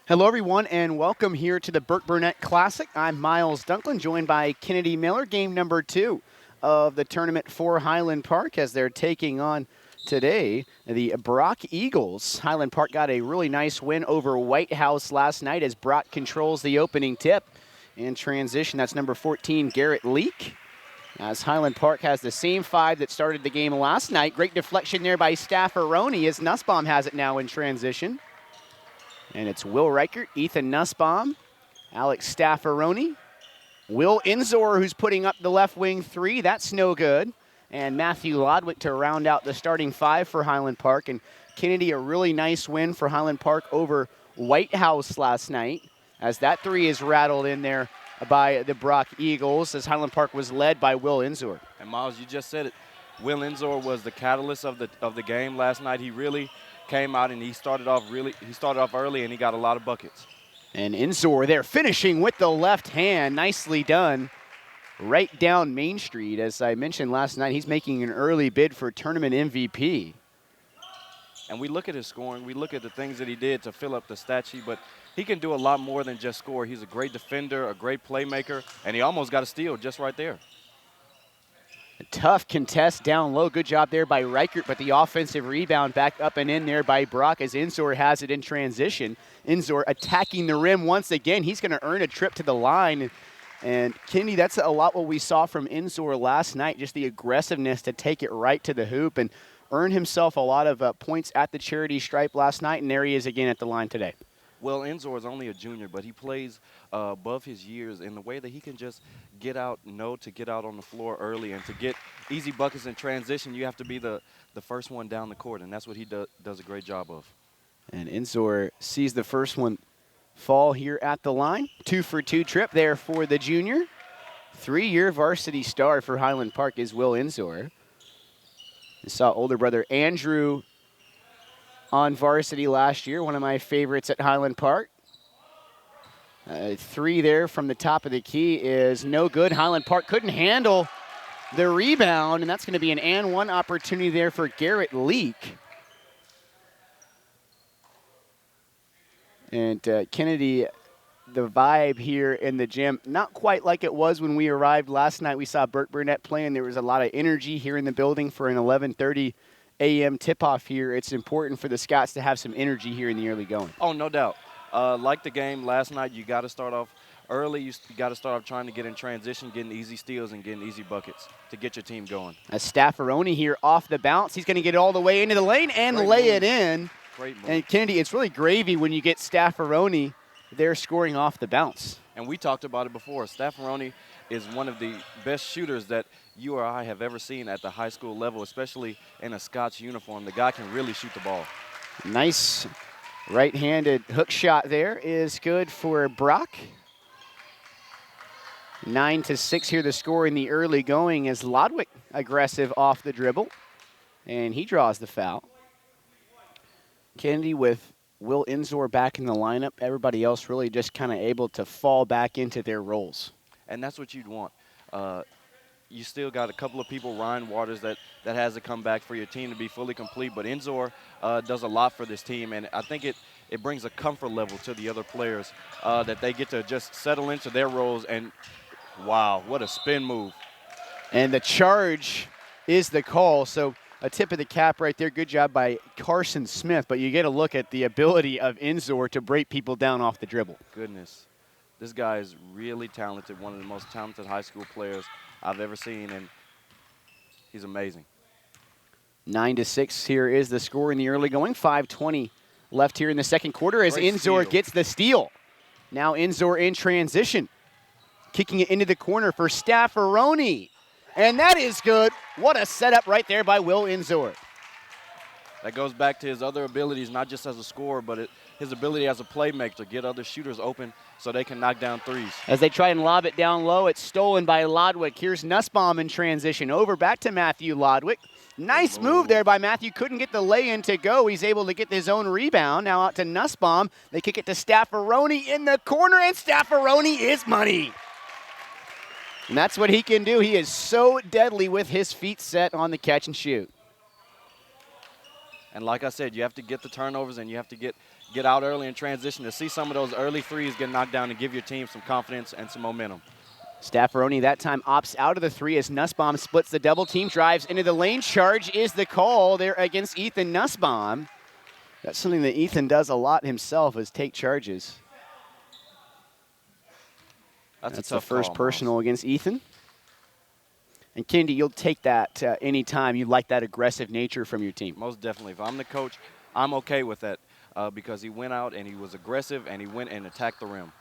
Hello, everyone, and welcome here to the Burke-Burnett Classic. I'm Miles Dunklin, joined by Kennedy Miller, game number 2 of the tournament for Highland Park as they're taking on today the Brock Eagles. Highland Park got a really nice win over White House last night as Brock controls the opening tip. In transition, that's number 14, Garrett Leak. As Highland Park has the same 5 that started the game last night. Great deflection there by Staffaroni as Nussbaum has it now in transition. And it's Will Reichert, Ethan Nussbaum, Alex Staffaroni, Will Inzor, who's putting up the left wing 3. That's no good. And Matthew Lodwick to round out the starting 5 for Highland Park. And Kennedy, a really nice win for Highland Park over White House last night, as that 3 is rattled in there by the Brock Eagles, as Highland Park was led by Will Inzor. And Miles, you just said it. Will Inzor was the catalyst of the game last night. He really came out and he started off early and he got a lot of buckets. And Inzor there finishing with the left hand. Nicely done. Right down Main Street. As I mentioned last night, he's making an early bid for tournament MVP. And we look at his scoring. We look at the things that he did to fill up the stat sheet, but he can do a lot more than just score. He's a great defender, a great playmaker, and he almost got a steal just right there. A tough contest down low. Good job there by Reichert, but the offensive rebound back up and in there by Brock as Inzor has it in transition. Inzor attacking the rim once again. He's going to earn a trip to the line. And Kennedy, that's a lot what we saw from Inzor last night, just the aggressiveness to take it right to the hoop and earn himself a lot of points at the charity stripe last night, and there he is again at the line today. Well, Inzor is only a junior, but he plays above his years in the way that he can just get out on the floor early, and to get easy buckets in transition, you have to be the first one down the court, and that's what he does a great job of. And Inzor sees the first one fall here at the line. 2-for-2 trip there for the junior. 3-year varsity star for Highland Park is Will Inzor. I saw older brother Andrew on varsity last year, one of my favorites at Highland Park. 3 there from the top of the key is no good. Highland Park couldn't handle the rebound, and that's going to be an and one opportunity there for Garrett Leak. And Kennedy, the vibe here in the gym, not quite like it was when we arrived last night. We saw Burke-Burnett playing. There was a lot of energy here in the building for an 11:30 a.m. tip-off here. It's important for the Scots to have some energy here in the early going. Oh, no doubt. Like the game last night, you got to start off early. You got to start off trying to get in transition, getting easy steals and getting easy buckets to get your team going. A Staffaroni here off the bounce. He's going to get it all the way into the lane and lay it in. Great move. And Kennedy, it's really gravy when you get Staffaroni there scoring off the bounce. And we talked about it before. Staffaroni is one of the best shooters that you or I have ever seen at the high school level, especially in a Scots uniform. The guy can really shoot the ball. Nice right-handed hook shot there is good for Brock. 9-6 here, the score in the early going as Lodwick aggressive off the dribble. And he draws the foul. Kennedy with Will Inzor back in the lineup. Everybody else really just kind of able to fall back into their roles. And that's what you'd want. You still got a couple of people, Ryan Waters, that has to come back for your team to be fully complete. But Inzor does a lot for this team, and I think it brings a comfort level to the other players that they get to just settle into their roles. And, wow, what a spin move. And the charge is the call. So a tip of the cap right there. Good job by Carson Smith. But you get a look at the ability of Inzor to break people down off the dribble. Goodness. This guy is really talented, one of the most talented high school players I've ever seen, and he's amazing. 9-6 here is the score in the early going. 5:20 left here in the second quarter as Great Inzor steal. gets the steal. Now Inzor in transition. Kicking it into the corner for Staffaroni. And that is good. What a setup right there by Will Inzor. That goes back to his other abilities, not just as a scorer, but his ability as a playmaker to get other shooters open so they can knock down threes. As they try and lob it down low, it's stolen by Lodwick. Here's Nussbaum in transition. Over back to Matthew Lodwick. Nice move there by Matthew. Couldn't get the lay-in to go. He's able to get his own rebound. Now out to Nussbaum. They kick it to Staffaroni in the corner, and Staffaroni is money. And that's what he can do. He is so deadly with his feet set on the catch and shoot. And like I said, you have to get the turnovers and you have to get out early in transition to see some of those early threes get knocked down and give your team some confidence and some momentum. Staffaroni that time opts out of the three as Nussbaum splits the double team, drives into the lane. Charge is the call there against Ethan Nussbaum. That's something that Ethan does a lot himself, is take charges. That's a the tough first call, personal Miles. against Ethan. And Kennedy, you'll take that anytime. You like that aggressive nature from your team. Most definitely. If I'm the coach, I'm okay with that because he went out and he was aggressive and he went and attacked the rim.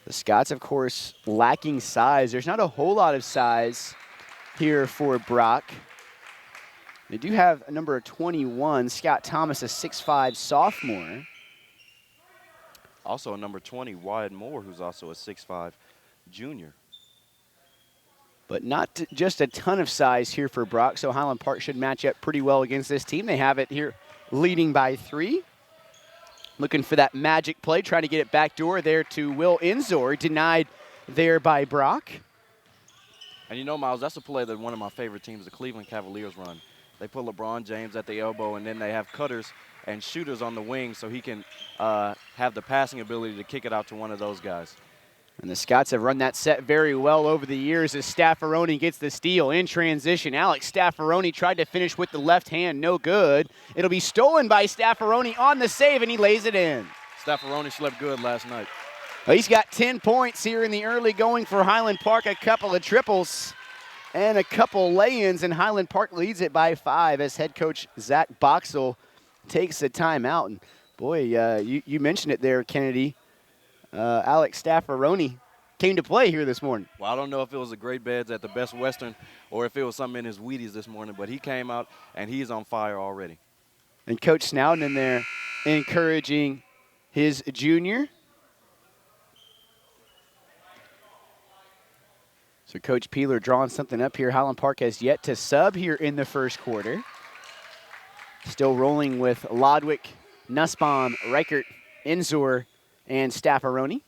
The Scots, of course, lacking size. There's not a whole lot of size here for Brock. They do have a number 21, Scott Thomas, a 6'5 sophomore. Also, number 20, Wyatt Moore, who's also a 6'5 junior. But not just a ton of size here for Brock, so Highland Park should match up pretty well against this team. They have it here leading by 3. Looking for that magic play, trying to get it backdoor there to Will Enzor, denied there by Brock. And you know, Miles, that's a play that one of my favorite teams, the Cleveland Cavaliers, run. They put LeBron James at the elbow, and then they have cutters and shooters on the wing so he can have the passing ability to kick it out to one of those guys. And the Scots have run that set very well over the years as Staffaroni gets the steal in transition. Alex Staffaroni tried to finish with the left hand, no good. It'll be stolen by Staffaroni on the save, and he lays it in. Staffaroni slept good last night. Well, he's got 10 points here in the early going for Highland Park, a couple of triples and a couple lay-ins, and Highland Park leads it by 5 as head coach Zach Boxell takes a timeout. And boy, you mentioned it there, Kennedy. Alex Staffaroni came to play here this morning. Well, I don't know if it was the Great Beds at the Best Western or if it was something in his Wheaties this morning, but he came out and he's on fire already. And Coach Snowden in there encouraging his junior. So Coach Peeler drawing something up here. Highland Park has yet to sub here in the first quarter. Still rolling with Lodwick, Nussbaum, Reichert, Enzor, and Staffaroni.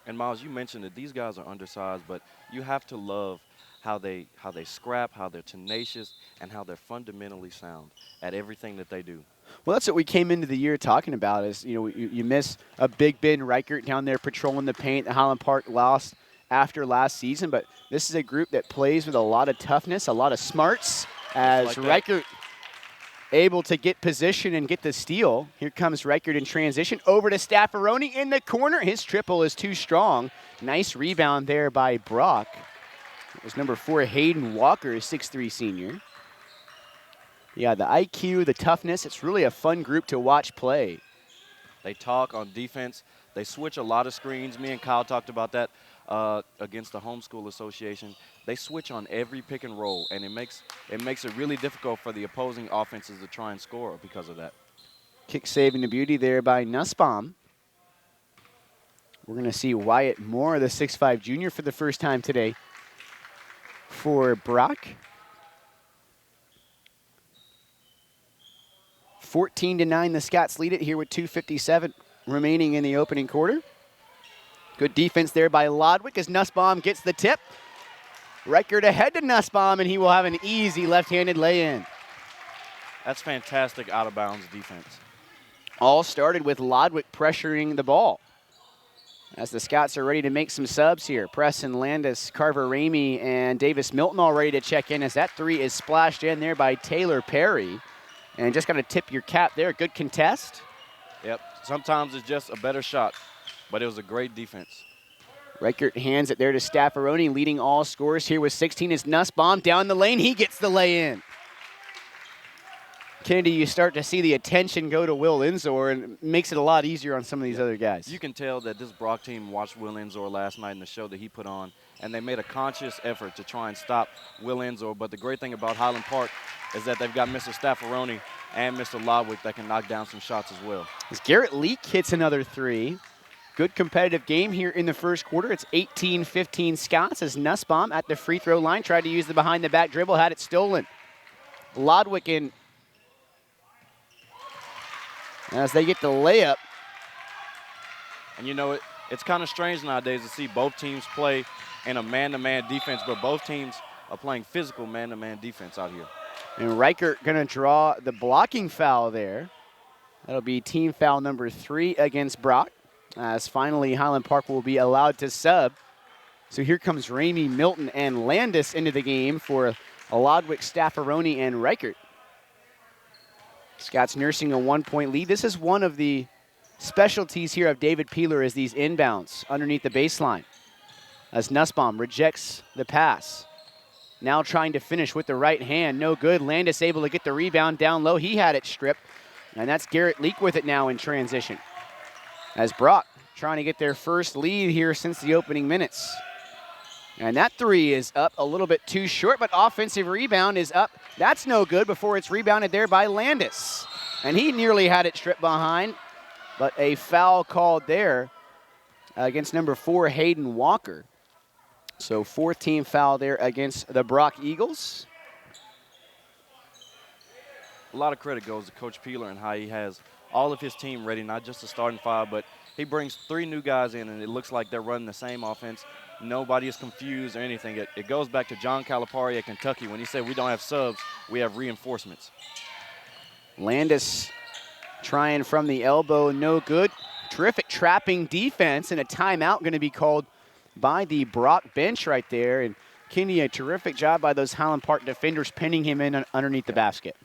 And Miles, you mentioned that these guys are undersized, but you have to love how they scrap, how they're tenacious, and how they're fundamentally sound at everything that they do. Well, that's what we came into the year talking about is, you know, you miss a Big Ben Reichert down there patrolling the paint that Highland Park lost after last season, but this is a group that plays with a lot of toughness, a lot of smarts, as Reichert able to get position and get the steal. Here comes Reichert in transition over to Staffaroni in the corner. His triple is too strong. Nice rebound there by Brock. It was number 4, Hayden Walker, a 6'3 senior. Yeah, the IQ, the toughness, it's really a fun group to watch play. They talk on defense. They switch a lot of screens. Me and Kyle talked about that against the Homeschool Association. They switch on every pick and roll, and it makes it really difficult for the opposing offenses to try and score because of that. Kick saving the beauty there by Nussbaum. We're going to see Wyatt Moore, the 6'5 junior, for the first time today for Brock. 14-9, the Scots lead it here with 2:57 remaining in the opening quarter. Good defense there by Lodwick as Nussbaum gets the tip. Reichert ahead to Nussbaum, and he will have an easy left-handed lay-in. That's fantastic out-of-bounds defense. All started with Lodwick pressuring the ball. As the Scots are ready to make some subs here. Preston Landis, Carver Ramey, and Davis Milton all ready to check in as that 3 is splashed in there by Taylor Perry. And just got to tip your cap there. Good contest. Yep. Sometimes it's just a better shot, but it was a great defense. Reichert hands it there to Staffaroni, leading all scorers here with 16 is Nussbaum. Down the lane, he gets the lay-in. Kennedy, you start to see the attention go to Will Enzor, and it makes it a lot easier on some of these other guys. You can tell that this Brock team watched Will Enzor last night in the show that he put on, and they made a conscious effort to try and stop Will Enzor. But the great thing about Highland Park is that they've got Mr. Staffaroni and Mr. Lodwick that can knock down some shots as well. As Garrett Leak hits another 3. Good competitive game here in the first quarter. It's 18-15 Scots as Nussbaum at the free throw line tried to use the behind-the-back dribble, had it stolen. Lodwick in as they get the layup. And you know, it's kind of strange nowadays to see both teams play in a man-to-man defense, but both teams are playing physical man-to-man defense out here. And Reichert going to draw the blocking foul there. That'll be team foul number 3 against Brock, as finally Highland Park will be allowed to sub. So here comes Ramey, Milton, and Landis into the game for Lodwick, Staffaroni, and Reichert. Scots nursing a 1-point lead. This is one of the specialties here of David Peeler, is these inbounds underneath the baseline. As Nussbaum rejects the pass. Now trying to finish with the right hand, no good. Landis able to get the rebound down low. He had it stripped, and that's Garrett Leak with it now in transition. As Brock trying to get their first lead here since the opening minutes. And that 3 is up a little bit too short, but offensive rebound is up. That's no good before it's rebounded there by Landis. And he nearly had it stripped behind, but a foul called there against number 4, Hayden Walker. So 4th team foul there against the Brock Eagles. A lot of credit goes to Coach Peeler and how he has all of his team ready, not just the starting 5, but he brings 3 new guys in, and it looks like they're running the same offense. Nobody is confused or anything. It goes back to John Calipari at Kentucky when he said, we don't have subs, we have reinforcements. Landis trying from the elbow, no good. Terrific trapping defense, and a timeout going to be called by the Brock bench right there. And Kenny, a terrific job by those Highland Park defenders pinning him in underneath the basket.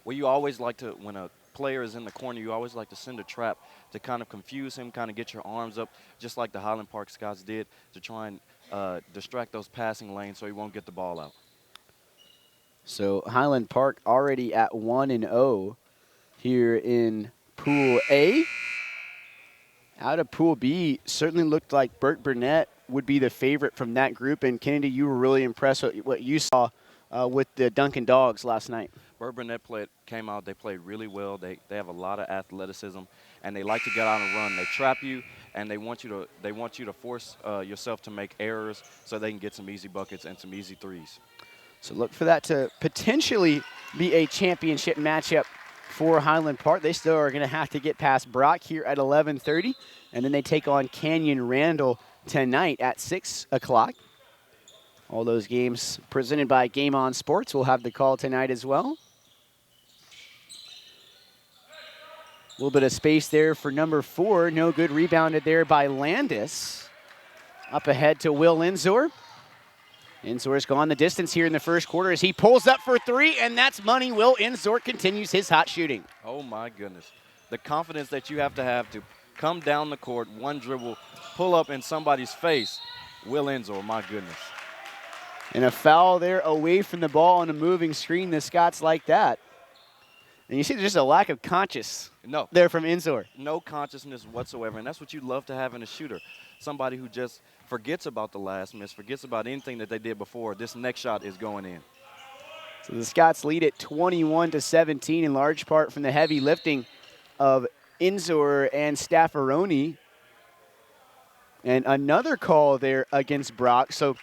Well, you always like to, when a player is in the corner, you always like to send a trap to kind of confuse him, kind of get your arms up, just like the Highland Park Scots did, to try and distract those passing lanes so he won't get the ball out. So Highland Park already at 1-0 here in Pool A. Out of Pool B, certainly looked like Burke Burnett would be the favorite from that group. And Kennedy, you were really impressed with what you saw with the Duncan Dogs last night. Burke Burnett came out, they played really well. They have a lot of athleticism, and they like to get out and run. They trap you, and they want you to force yourself to make errors so they can get some easy buckets and some easy threes. So look for that to potentially be a championship matchup for Highland Park. They still are going to have to get past Brock here at 11:30, and then they take on Canyon Randall tonight at 6 o'clock. All those games presented by Game On Sports will have the call tonight as well. A little bit of space there for number 4. No good, rebounded there by Landis. Up ahead to Will Enzor. Enzor's gone the distance here in the first quarter as he pulls up for 3, and that's money. Will Enzor continues his hot shooting. Oh, my goodness. The confidence that you have to come down the court, one dribble, pull up in somebody's face. Will Enzor, my goodness. And a foul there away from the ball on a moving screen. The Scots like that. And you see there's just a lack of conscience there from Enzor. No consciousness whatsoever, and that's what you love to have in a shooter. Somebody who just forgets about the last miss, forgets about anything that they did before. This next shot is going in. So the Scots lead at 21-17 in large part from the heavy lifting of Enzor and Staffaroni. And another call there against Brock. So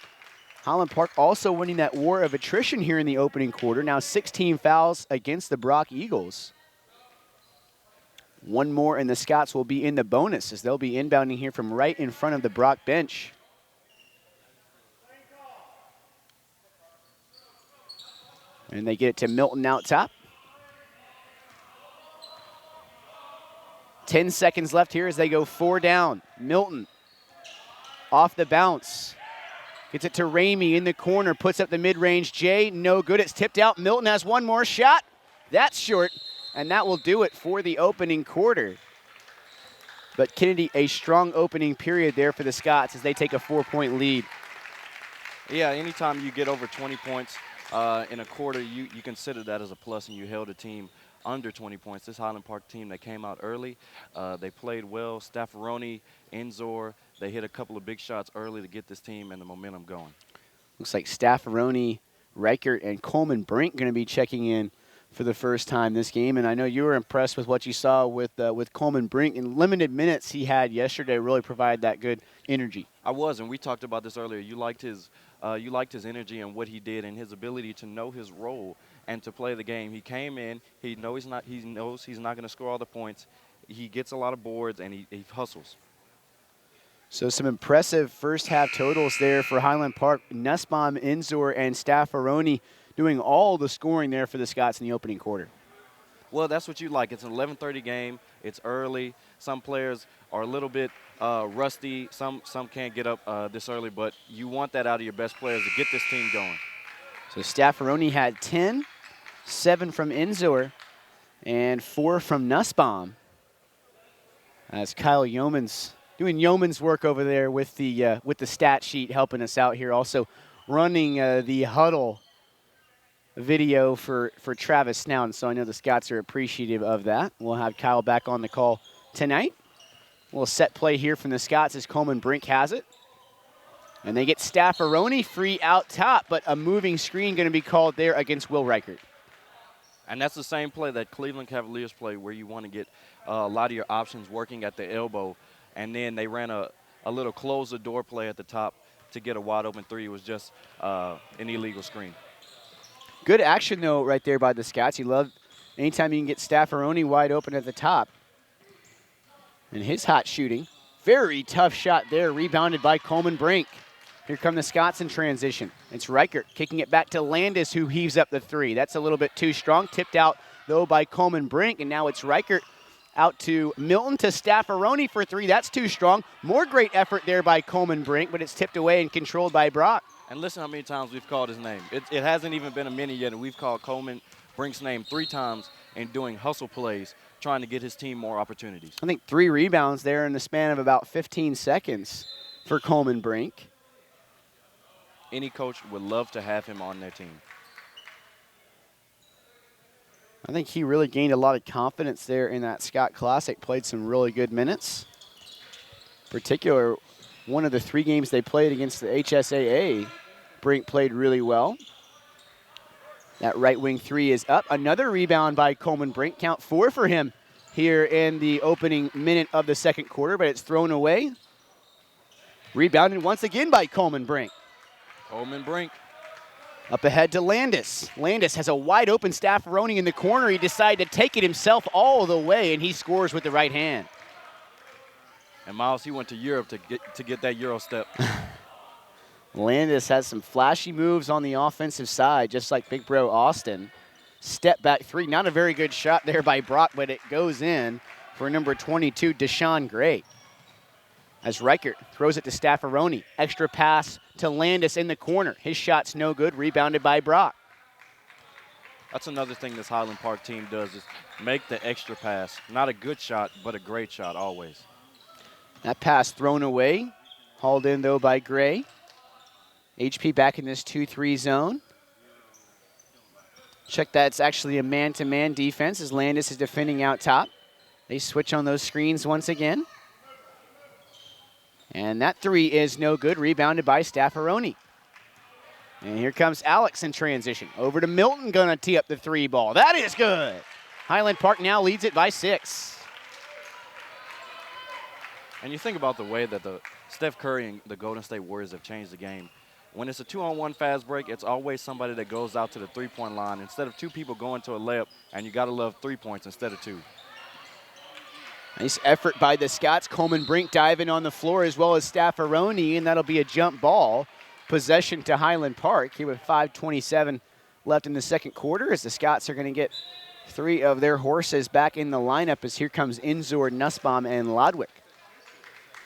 Highland Park also winning that war of attrition here in the opening quarter. Now 16 fouls against the Brock Eagles. One more and the Scots will be in the bonus as they'll be inbounding here from right in front of the Brock bench. And they get it to Milton out top. 10 seconds left here as they go 4 down. Milton off the bounce. Gets it to Ramey in the corner, puts up the mid-range J, no good, it's tipped out. Milton has one more shot. That's short, and that will do it for the opening quarter. But Kennedy, a strong opening period there for the Scots as they take a 4-point lead. Yeah, anytime you get over 20 points in a quarter, you consider that as a plus, and you held a team under 20 points. This Highland Park team, they came out early. They played well. Staffaroni, Enzor, they hit a couple of big shots early to get this team and the momentum going. Looks like Staffaroni, Reichert, and Coleman Brink going to be checking in for the first time this game. And I know you were impressed with what you saw with Coleman Brink. In limited minutes he had yesterday really provided that good energy. I was, and we talked about this earlier. You liked his energy and what he did and his ability to know his role and to play the game. He came in, he knows he's not going to score all the points. He gets a lot of boards, and he hustles. So some impressive first half totals there for Highland Park. Nussbaum, Enzor, and Staffaroni doing all the scoring there for the Scots in the opening quarter. Well, that's what you like. It's an 11:30 game. It's early. Some players are a little bit rusty. Some can't get up this early, but you want that out of your best players to get this team going. So Staffaroni had 10, 7 from Inzor, and 4 from Nussbaum. As Kyle Yeomans doing yeoman's work over there with the stat sheet, helping us out here. Also running the huddle video for Travis Snow, so I know the Scots are appreciative of that. We'll have Kyle back on the call tonight. We'll set play here from the Scots as Coleman Brink has it. And they get Staffaroni free out top, but a moving screen going to be called there against Will Reichert. And that's the same play that Cleveland Cavaliers play, where you want to get a lot of your options working at the elbow. And then they ran a little close the door play at the top to get a wide open three. It was just an illegal screen. Good action, though, right there by the Scots. You love anytime you can get Staffaroni wide open at the top. And his hot shooting. Very tough shot there, rebounded by Coleman Brink. Here come the Scots in transition. It's Reichert kicking it back to Landis, who heaves up the three. That's a little bit too strong. Tipped out, though, by Coleman Brink. And now it's Reichert out to Milton to Staffaroni for three. That's too strong. More great effort there by Coleman Brink, but it's tipped away and controlled by Brock. And listen how many times we've called his name. It hasn't even been a minute yet, and we've called Coleman Brink's name 3 times and doing hustle plays, trying to get his team more opportunities. I think 3 rebounds there in the span of about 15 seconds for Coleman Brink. Any coach would love to have him on their team. I think he really gained a lot of confidence there in that Scott Classic, played some really good minutes. In particular, one of the 3 games they played against the HSAA, Brink played really well. That right wing 3 is up. Another rebound by Coleman Brink. Count 4 for him here in the opening minute of the second quarter, but it's thrown away. Rebounded once again by Coleman Brink. Coleman Brink. Up ahead to Landis. Landis has a wide open Staffaroni in the corner. He decided to take it himself all the way, and he scores with the right hand. And Miles, he went to Europe to get that Euro step. Landis has some flashy moves on the offensive side, just like Big Bro Austin. Step back 3, not a very good shot there by Brock, but it goes in for number 22, Deshaun Gray. As Reichert throws it to Staffaroni. Extra pass to Landis in the corner. His shot's no good, rebounded by Brock. That's another thing this Highland Park team does, is make the extra pass. Not a good shot, but a great shot always. That pass thrown away. Hauled in, though, by Gray. HP back in this 2-3 zone. Check that, it's actually a man-to-man defense as Landis is defending out top. They switch on those screens once again. And that 3 is no good, rebounded by Staffaroni. And here comes Alex in transition. Over to Milton, gonna tee up the 3 ball. That is good. Highland Park now leads it by 6. And you think about the way that the Steph Curry and the Golden State Warriors have changed the game. When it's a 2-on-1 fast break, it's always somebody that goes out to the 3-point line instead of 2 people going to a layup, and you got to love 3 points instead of 2. Nice effort by the Scots. Coleman Brink diving on the floor as well as Staffaroni, and that'll be a jump ball. Possession to Highland Park here with 5:27 left in the second quarter as the Scots are going to get 3 of their horses back in the lineup as here comes Inzor, Nussbaum, and Lodwick.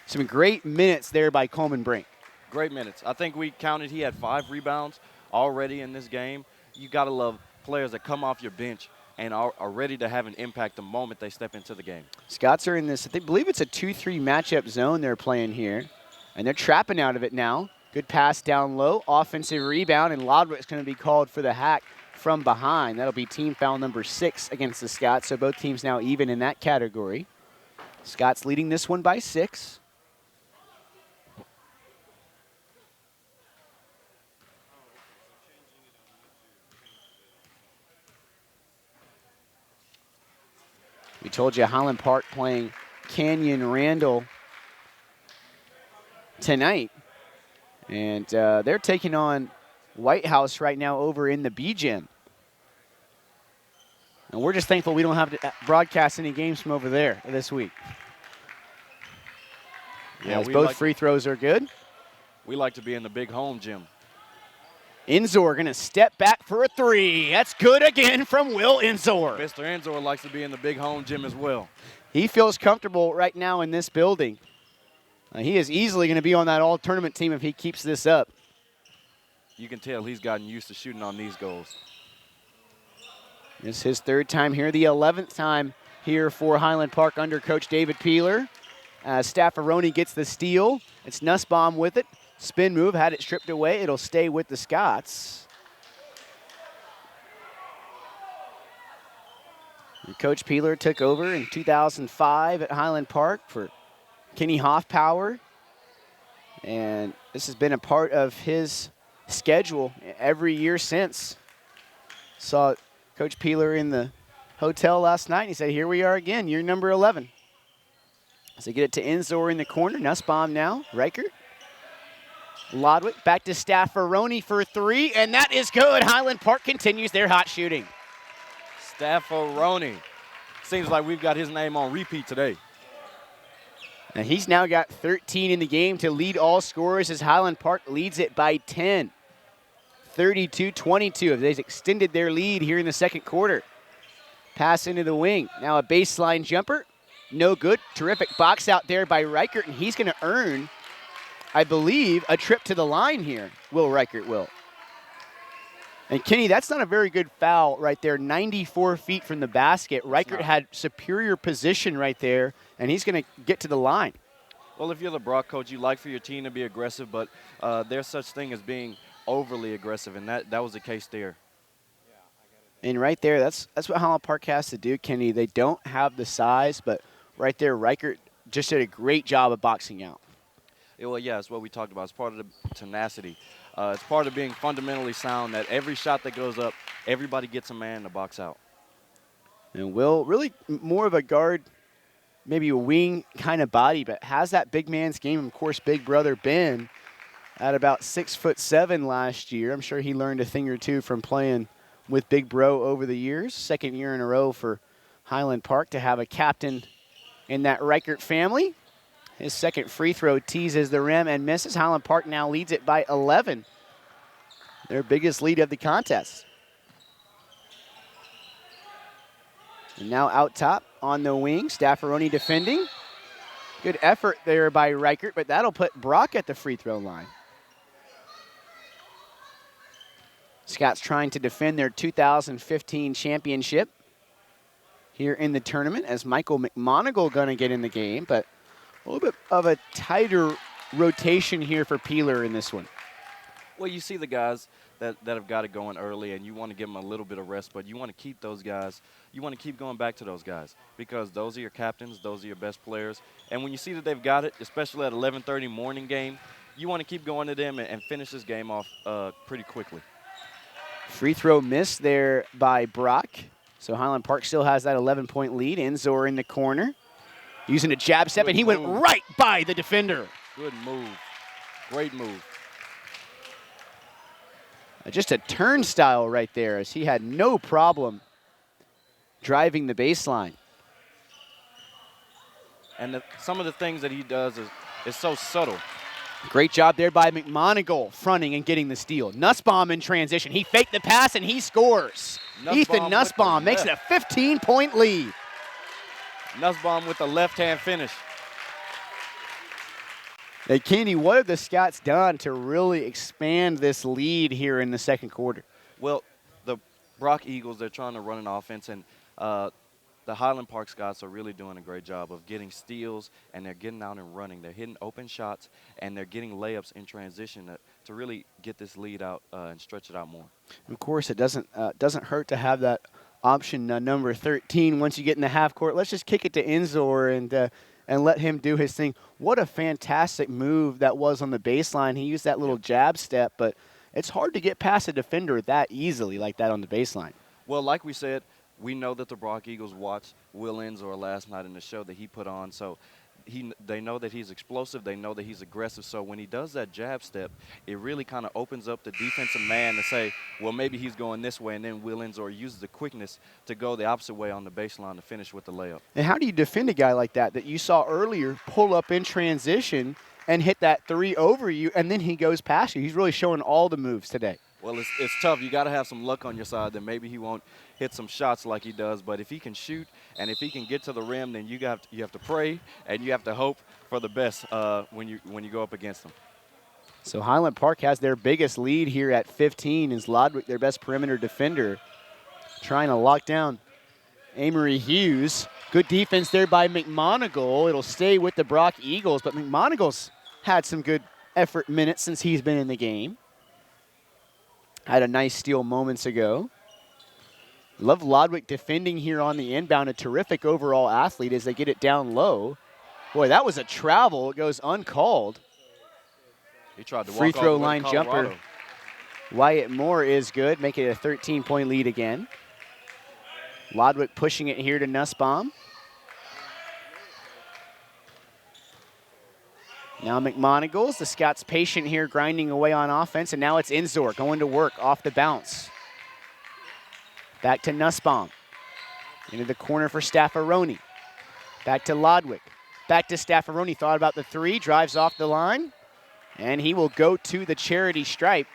Some great minutes there by Coleman Brink. Great minutes. I think we counted he had 5 rebounds already in this game. You got to love players that come off your bench and are ready to have an impact the moment they step into the game. Scots are in this, I believe it's a 2-3 matchup zone they're playing here, and they're trapping out of it now. Good pass down low, offensive rebound, and Lodwick's going to be called for the hack from behind. That'll be team foul number 6 against the Scots, so both teams now even in that category. Scots leading this one by 6. We told you Highland Park playing Canyon Randall tonight. And they're taking on White House right now over in the B-Gym. And we're just thankful we don't have to broadcast any games from over there this week. Yeah, as both free throws are good. We like to be in the big home gym. Inzor going to step back for a three. That's good again from Will Inzor. Mr. Inzor likes to be in the big home gym as well. He feels comfortable right now in this building. He is easily going to be on that all-tournament team if he keeps this up. You can tell he's gotten used to shooting on these goals. It's his third time here, the 11th time here for Highland Park under Coach David Peeler. Staffaroni gets the steal. It's Nussbaum with it. Spin move, had it stripped away. It'll stay with the Scots. And Coach Peeler took over in 2005 at Highland Park for Kenny Hoffpower. And this has been a part of his schedule every year since. Saw Coach Peeler in the hotel last night, and he said, here we are again, year number 11. So get it to Inzor in the corner. Nussbaum now, Reichert. Lodwick back to Staffaroni for three, and that is good. Highland Park continues their hot shooting. Staffaroni. Seems like we've got his name on repeat today. And he's now got 13 in the game to lead all scorers as Highland Park leads it by 10. 32-22. They've extended their lead here in the second quarter. Pass into the wing. Now a baseline jumper. No good. Terrific box out there by Reichert, and he's going to earn, I believe, a trip to the line here. Will Reichert will. And Kenny, that's not a very good foul right there. 94 feet from the basket. Reichert had superior position right there, and he's going to get to the line. Well, if you're the Brock coach, you like for your team to be aggressive, but there's such thing as being overly aggressive, and that was the case there. And right there, that's what Highland Park has to do, Kenny. They don't have the size, but right there, Reichert just did a great job of boxing out. Yeah, well, yeah, it's what we talked about. It's part of the tenacity. It's part of being fundamentally sound that every shot that goes up, everybody gets a man to box out. And Will, really more of a guard, maybe a wing kind of body, but has that big man's game. Of course, big brother Ben at about 6'7" last year. I'm sure he learned a thing or two from playing with Big Bro over the years. Second year in a row for Highland Park to have a captain in that Reichert family. His second free throw teases the rim and misses. Highland Park now leads it by 11. Their biggest lead of the contest. And now out top on the wing, Staffaroni defending. Good effort there by Reichert, but that'll put Brock at the free throw line. Scots trying to defend their 2015 championship here in the tournament as Michael McMonigal going to get in the game, but a little bit of a tighter rotation here for Peeler in this one. Well, you see the guys that have got it going early, and you want to give them a little bit of rest, but you want to keep those guys. You want to keep going back to those guys because those are your captains, those are your best players. And when you see that they've got it, especially at 11:30 morning game, you want to keep going to them and finish this game off pretty quickly. Free throw missed there by Brock. So Highland Park still has that 11-point lead. Inzor in the corner. Using a jab step, and he went right by the defender. Good move. Great move. Just a turnstile right there as he had no problem driving the baseline. And some of the things that he does is so subtle. Great job there by McMonigal, fronting and getting the steal. Nussbaum in transition. He faked the pass, and he scores. Ethan Nussbaum makes it a 15-point lead. Nussbaum with the left-hand finish. Hey, Kenny, what have the Scots done to really expand this lead here in the second quarter? Well, the Brock Eagles, they're trying to run an offense, and the Highland Park Scots are really doing a great job of getting steals, and they're getting out and running. They're hitting open shots, and they're getting layups in transition to really get this lead out and stretch it out more. Of course, it doesn't hurt to have that option number 13 once you get in the half court. Let's just kick it to Inzor and let him do his thing. What a fantastic move that was on the baseline. He used that little jab step, but it's hard to get past a defender that easily like that on the baseline. Well, like we said, we know that the Brock Eagles watched Will Inzor last night in the show that he put on, so they know that he's explosive. They know that he's aggressive. So when he does that jab step, it really kind of opens up the defensive man to say, well, maybe he's going this way, and then Will Inzor uses the quickness to go the opposite way on the baseline to finish with the layup. And how do you defend a guy like that you saw earlier pull up in transition and hit that three over you, and then he goes past you? He's really showing all the moves today. Well, it's tough. You got to have some luck on your side. Then maybe he won't hit some shots like he does. But if he can shoot and if he can get to the rim, then you have to pray and you have to hope for the best when you go up against him. So Highland Park has their biggest lead here at 15 as Lodwick, their best perimeter defender, trying to lock down Amory Hughes. Good defense there by McMonigle. It'll stay with the Brock Eagles, but McMonigle's had some good effort minutes since he's been in the game. Had a nice steal moments ago. Love Lodwick defending here on the inbound. A terrific overall athlete as they get it down low. Boy, that was a travel. It goes uncalled. He tried to free walk throw all the way line to jumper. Colorado. Wyatt Moore is good, making it a 13-point lead again. Lodwick pushing it here to Nussbaum. Now McMonigle's, the Scots patient here, grinding away on offense, and now it's Inzor going to work off the bounce. Back to Nussbaum. Into the corner for Staffaroni. Back to Lodwick. Back to Staffaroni, thought about the three, drives off the line, and he will go to the charity stripe.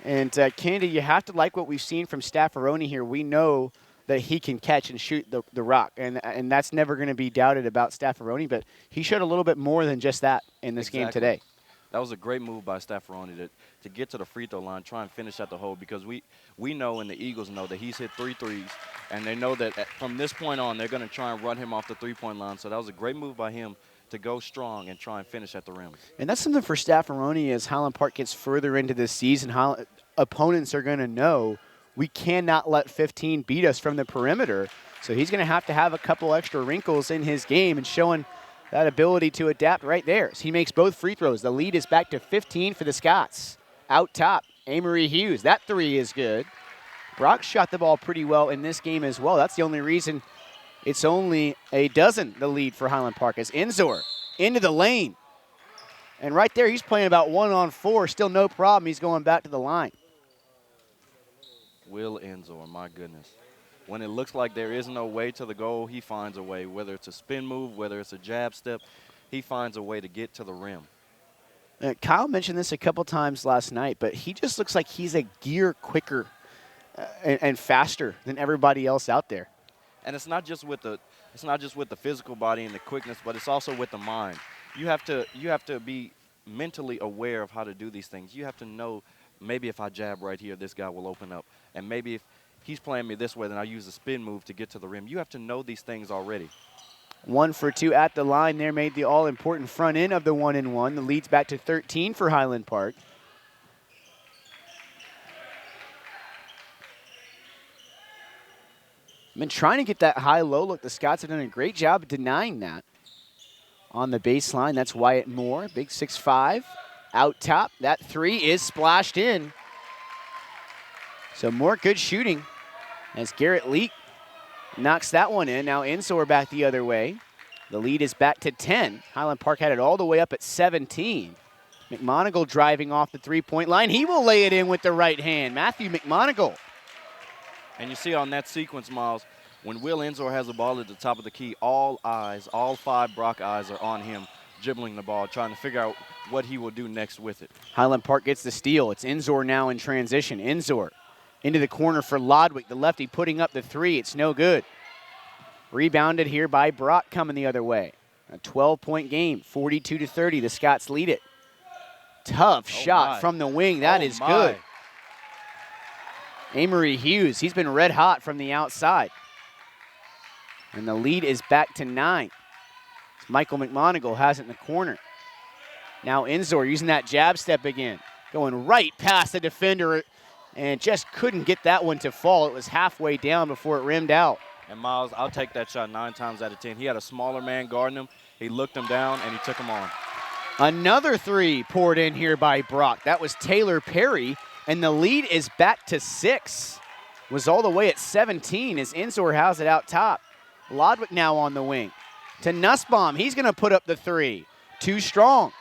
And Kennedy, you have to like what we've seen from Staffaroni here. We know that he can catch and shoot the rock, and that's never going to be doubted about Staffaroni, but he showed a little bit more than just that in this game today. That was a great move by Staffaroni to get to the free throw line, try and finish at the hole, because we know and the Eagles know that he's hit 3 threes, and they know that from this point on they're going to try and run him off the three-point line. So that was a great move by him to go strong and try and finish at the rim. And that's something for Staffaroni as Highland Park gets further into this season. Opponents are going to know we cannot let 15 beat us from the perimeter. So he's going to have a couple extra wrinkles in his game and showing that ability to adapt right there. So he makes both free throws. The lead is back to 15 for the Scots. Out top, Amory Hughes. That three is good. Brock shot the ball pretty well in this game as well. That's the only reason it's only a dozen, the lead for Highland Park, as Inzor into the lane. And right there, he's playing about 1-on-4. Still no problem. He's going back to the line. Will Inzor, my goodness. When it looks like there is no way to the goal, he finds a way. Whether it's a spin move, whether it's a jab step, he finds a way to get to the rim. Kyle mentioned this a couple times last night, but he just looks like he's a gear quicker and faster than everybody else out there. And it's not just with the physical body and the quickness, but it's also with the mind. You have to be mentally aware of how to do these things. You have to know, maybe if I jab right here, this guy will open up. And maybe if he's playing me this way, then I use a spin move to get to the rim. You have to know these things already. 1 for 2 at the line there, made the all-important front end of the 1-and-1. The lead's back to 13 for Highland Park. Been trying to get that high-low look. The Scots have done a great job of denying that. On the baseline, that's Wyatt Moore, big 6'5". Out top, that three is splashed in. So more good shooting as Garrett Leak knocks that one in. Now Inzor back the other way. The lead is back to 10. Highland Park had it all the way up at 17. McMonigle driving off the three-point line. He will lay it in with the right hand. Matthew McMonigle. And you see on that sequence, Miles, when Will Inzor has the ball at the top of the key, all eyes, all 5 Brock eyes are on him, dribbling the ball, trying to figure out what he will do next with it. Highland Park gets the steal. It's Inzor now in transition. Inzor into the corner for Lodwick, the lefty putting up the three. It's no good. Rebounded here by Brock coming the other way. A 12-point game, 42-30. The Scots lead it. Tough shot from the wing. That is good. Amory Hughes, he's been red hot from the outside. And the lead is back to 9. Michael McMonigle has it in the corner. Now Inzor using that jab step again. Going right past the defender and just couldn't get that one to fall. It was halfway down before it rimmed out. And Miles, I'll take that shot 9 times out of 10. He had a smaller man guarding him. He looked him down and he took him on. Another three poured in here by Brock. That was Taylor Perry, and the lead is back to 6. Was all the way at 17 as Inzor has it out top. Lodwick now on the wing. To Nussbaum, he's going to put up the three. Too strong.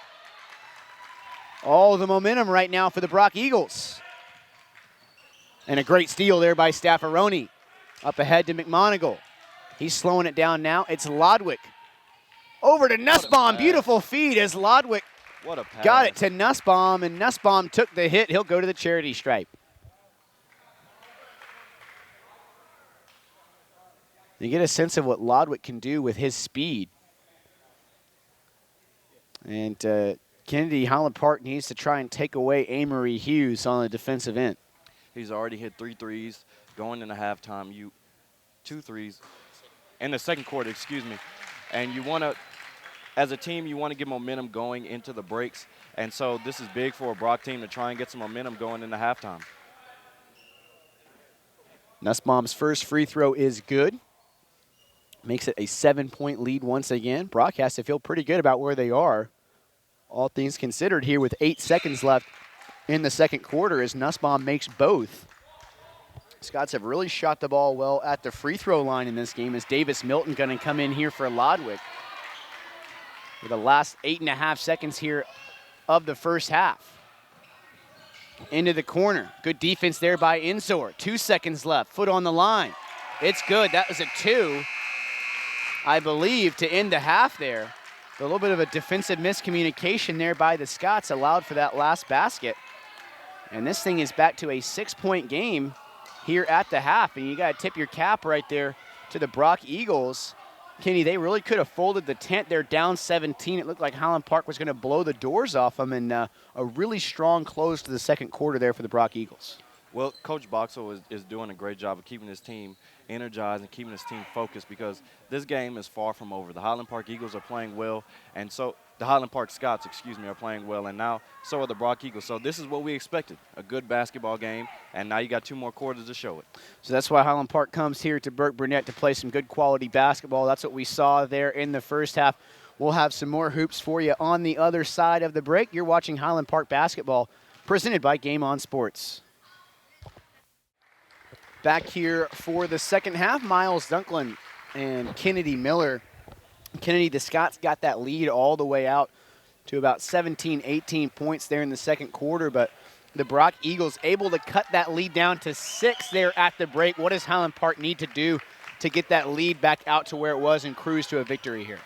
All the momentum right now for the Brock Eagles. And a great steal there by Staffaroni. Up ahead to McMonigle. He's slowing it down now. It's Lodwick. Over to Nussbaum. Beautiful feed as Lodwick What a pass. Got it to Nussbaum, and Nussbaum took the hit. He'll go to the charity stripe. You get a sense of what Lodwick can do with his speed. And Kennedy Highland Park needs to try and take away Amory Hughes on the defensive end. He's already hit 3 threes going into halftime. 2 threes in the second quarter, excuse me. And you want to, as a team, you want to get momentum going into the breaks. And so this is big for a Brock team to try and get some momentum going into halftime. Nussbaum's first free throw is good. Makes it a 7-point lead once again. Brock has to feel pretty good about where they are, all things considered, here with 8 seconds left in the second quarter as Nussbaum makes both. Scots have really shot the ball well at the free throw line in this game as Davis Milton going to come in here for Lodwick. For the last 8.5 seconds here of the first half. Into the corner. Good defense there by Insor. 2 seconds left. Foot on the line. It's good. That was a 2, I believe, to end the half there. A little bit of a defensive miscommunication there by the Scots allowed for that last basket. And this thing is back to a 6-point game here at the half. And you got to tip your cap right there to the Brock Eagles. Kenny, they really could have folded the tent. They're down 17. It looked like Highland Park was going to blow the doors off them, and a really strong close to the second quarter there for the Brock Eagles. Well, Coach Boxell is doing a great job of keeping his team energized and keeping his team focused because this game is far from over. The Highland Park Eagles are playing well, and so the Highland Park Scots, are playing well, and now so are the Brock Eagles. So this is what we expected, a good basketball game, and now you got 2 more quarters to show it. So that's why Highland Park comes here to Burke-Burnett to play some good quality basketball. That's what we saw there in the first half. We'll have some more hoops for you on the other side of the break. You're watching Highland Park basketball presented by Game On Sports. Back here for the second half, Miles Dunklin and Kennedy Miller. Kennedy, the Scots got that lead all the way out to about 17, 18 points there in the second quarter, but the Brock Eagles able to cut that lead down to 6 there at the break. What does Highland Park need to do to get that lead back out to where it was and cruise to a victory here?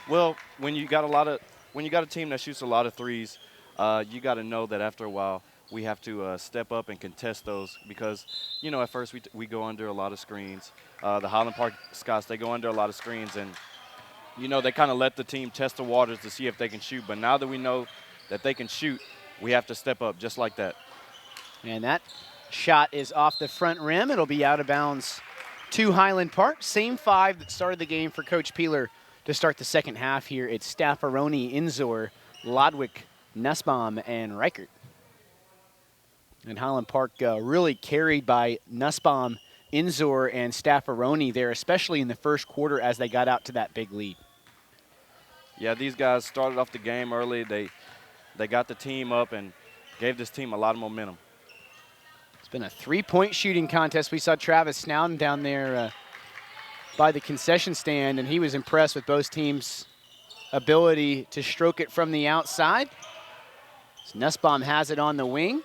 Well, when you got a team that shoots a lot of threes, you got to know that after a while we have to step up and contest those because, at first we go under a lot of screens. The Highland Park Scots, they go under a lot of screens, and, they kind of let the team test the waters to see if they can shoot. But now that we know that they can shoot, we have to step up just like that. And that shot is off the front rim. It'll be out of bounds to Highland Park. Same 5 that started the game for Coach Peeler to start the second half here. It's Staffaroni, Insor, Lodwick, Nussbaum, and Reichert. And Highland Park really carried by Nussbaum, Insor, and Staffaroni there, especially in the first quarter as they got out to that big lead. Yeah, these guys started off the game early. They got the team up and gave this team a lot of momentum. It's been a 3-point shooting contest. We saw Travis Snowden down there by the concession stand, and he was impressed with both teams' ability to stroke it from the outside. So Nussbaum has it on the wing.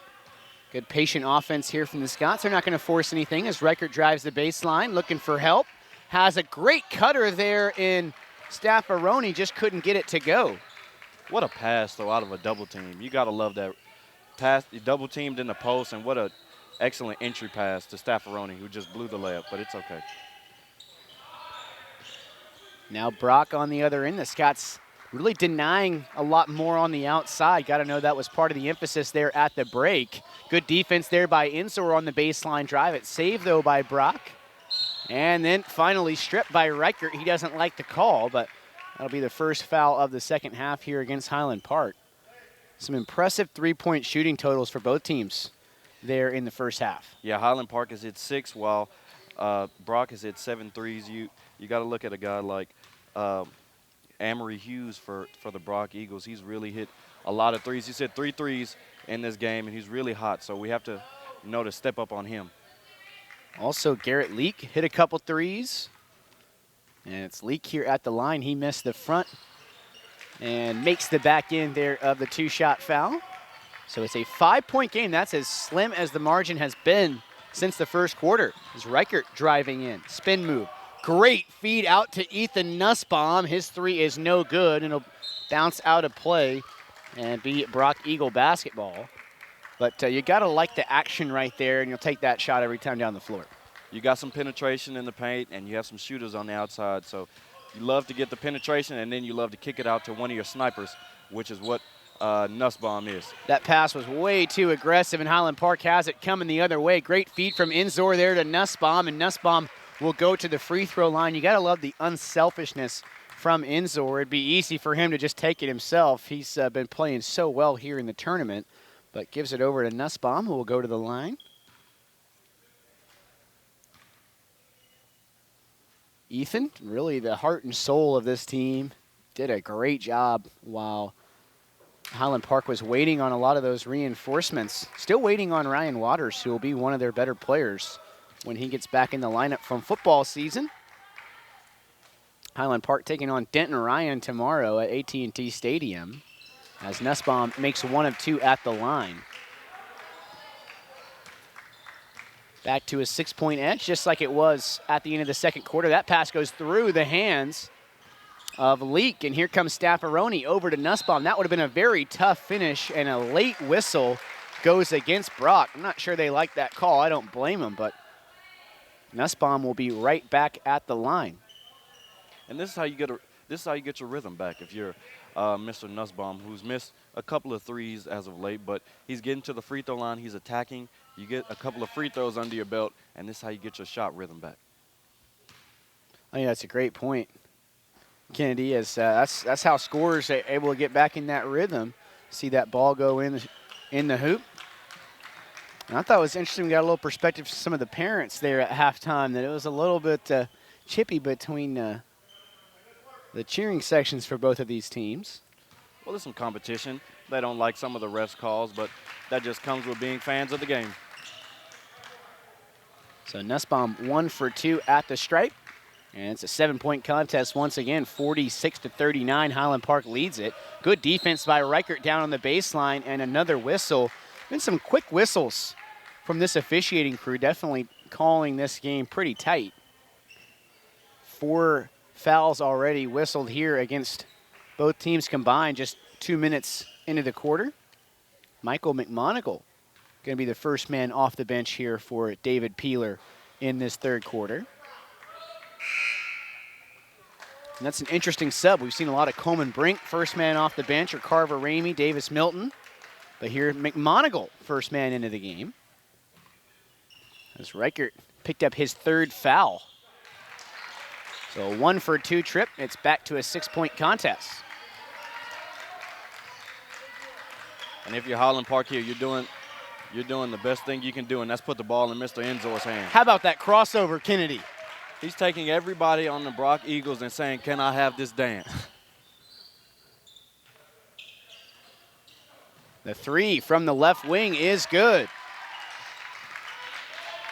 Good patient offense here from the Scots. They're not going to force anything as Reichert drives the baseline, looking for help. Has a great cutter there in Staffaroni, just couldn't get it to go. What a pass, though, out of a double team. You got to love that pass. He double teamed in the post, and what an excellent entry pass to Staffaroni, who just blew the layup, but it's okay. Now Brock on the other end. The Scots really denying a lot more on the outside. Got to know that was part of the emphasis there at the break. Good defense there by Insor on the baseline drive. It's saved, though, by Brock. And then finally stripped by Reichert. He doesn't like the call, but that'll be the first foul of the second half here against Highland Park. Some impressive 3-point shooting totals for both teams there in the first half. Yeah, Highland Park has hit 6 while Brock has hit 7 threes. You got to look at a guy like Amory Hughes for the Brock Eagles. He's really hit a lot of threes. He's hit 3 threes in this game, and he's really hot, so we have to know to step up on him. Also, Garrett Leak hit a couple threes. And it's Leak here at the line. He missed the front and makes the back end there of the 2-shot foul. So it's a 5-point game. That's as slim as the margin has been since the first quarter. As Reichert driving in, spin move. Great feed out to Ethan Nussbaum. His 3 is no good, and it'll bounce out of play. and be Brock Eagle basketball. But you got to like the action right there, and you'll take that shot every time down the floor. You got some penetration in the paint, and you have some shooters on the outside. So you love to get the penetration, and then you love to kick it out to one of your snipers, which is what Nussbaum is. That pass was way too aggressive, and Highland Park has it coming the other way. Great feed from Inzor there to Nussbaum, and Nussbaum will go to the free throw line. You got to love the unselfishness from Inzor. It'd be easy for him to just take it himself. He's been playing so well here in the tournament, but gives it over to Nussbaum, who will go to the line. Ethan, really the heart and soul of this team, did a great job while Highland Park was waiting on a lot of those reinforcements. Still waiting on Ryan Waters, who will be one of their better players when he gets back in the lineup from football season. Highland Park taking on Denton Ryan tomorrow at AT&T Stadium as Nussbaum makes 1 of 2 at the line. Back to a 6-point edge, just like it was at the end of the second quarter. That pass goes through the hands of Leak, and here comes Staffaroni over to Nussbaum. That would have been a very tough finish, and a late whistle goes against Brock. I'm not sure they like that call. I don't blame them, but Nussbaum will be right back at the line. And this is how you get your rhythm back if you're Mr. Nussbaum, who's missed a couple of threes as of late, but he's getting to the free throw line. He's attacking. You get a couple of free throws under your belt, and this is how you get your shot rhythm back. I think that's a great point, Kennedy. Is that's how scorers are able to get back in that rhythm. See that ball go in the hoop. And I thought it was interesting. We got a little perspective from some of the parents there at halftime that it was a little bit chippy between the cheering sections for both of these teams. Well, there's some competition. They don't like some of the refs' calls, but that just comes with being fans of the game. So Nussbaum 1 for 2 at the stripe. And it's a 7-point contest once again, 46-39. Highland Park leads it. Good defense by Reichert down on the baseline, and another whistle. Been some quick whistles from this officiating crew, definitely calling this game pretty tight. 4 fouls already whistled here against both teams combined, just 2 minutes into the quarter. Michael McMonagle going to be the first man off the bench here for David Peeler in this third quarter. And that's an interesting sub. We've seen a lot of Coleman Brink, first man off the bench, or Carver Ramey, Davis Milton. But here, McMonagle, first man into the game. As Reichert picked up his 3rd foul. So a 1 for 2 trip. It's back to a 6-point contest. And if you're Highland Park here, you're doing the best thing you can do, and that's put the ball in Mr. Inzor's hand. How about that crossover, Kennedy? He's taking everybody on the Brock Eagles and saying, can I have this dance? The 3 from the left wing is good.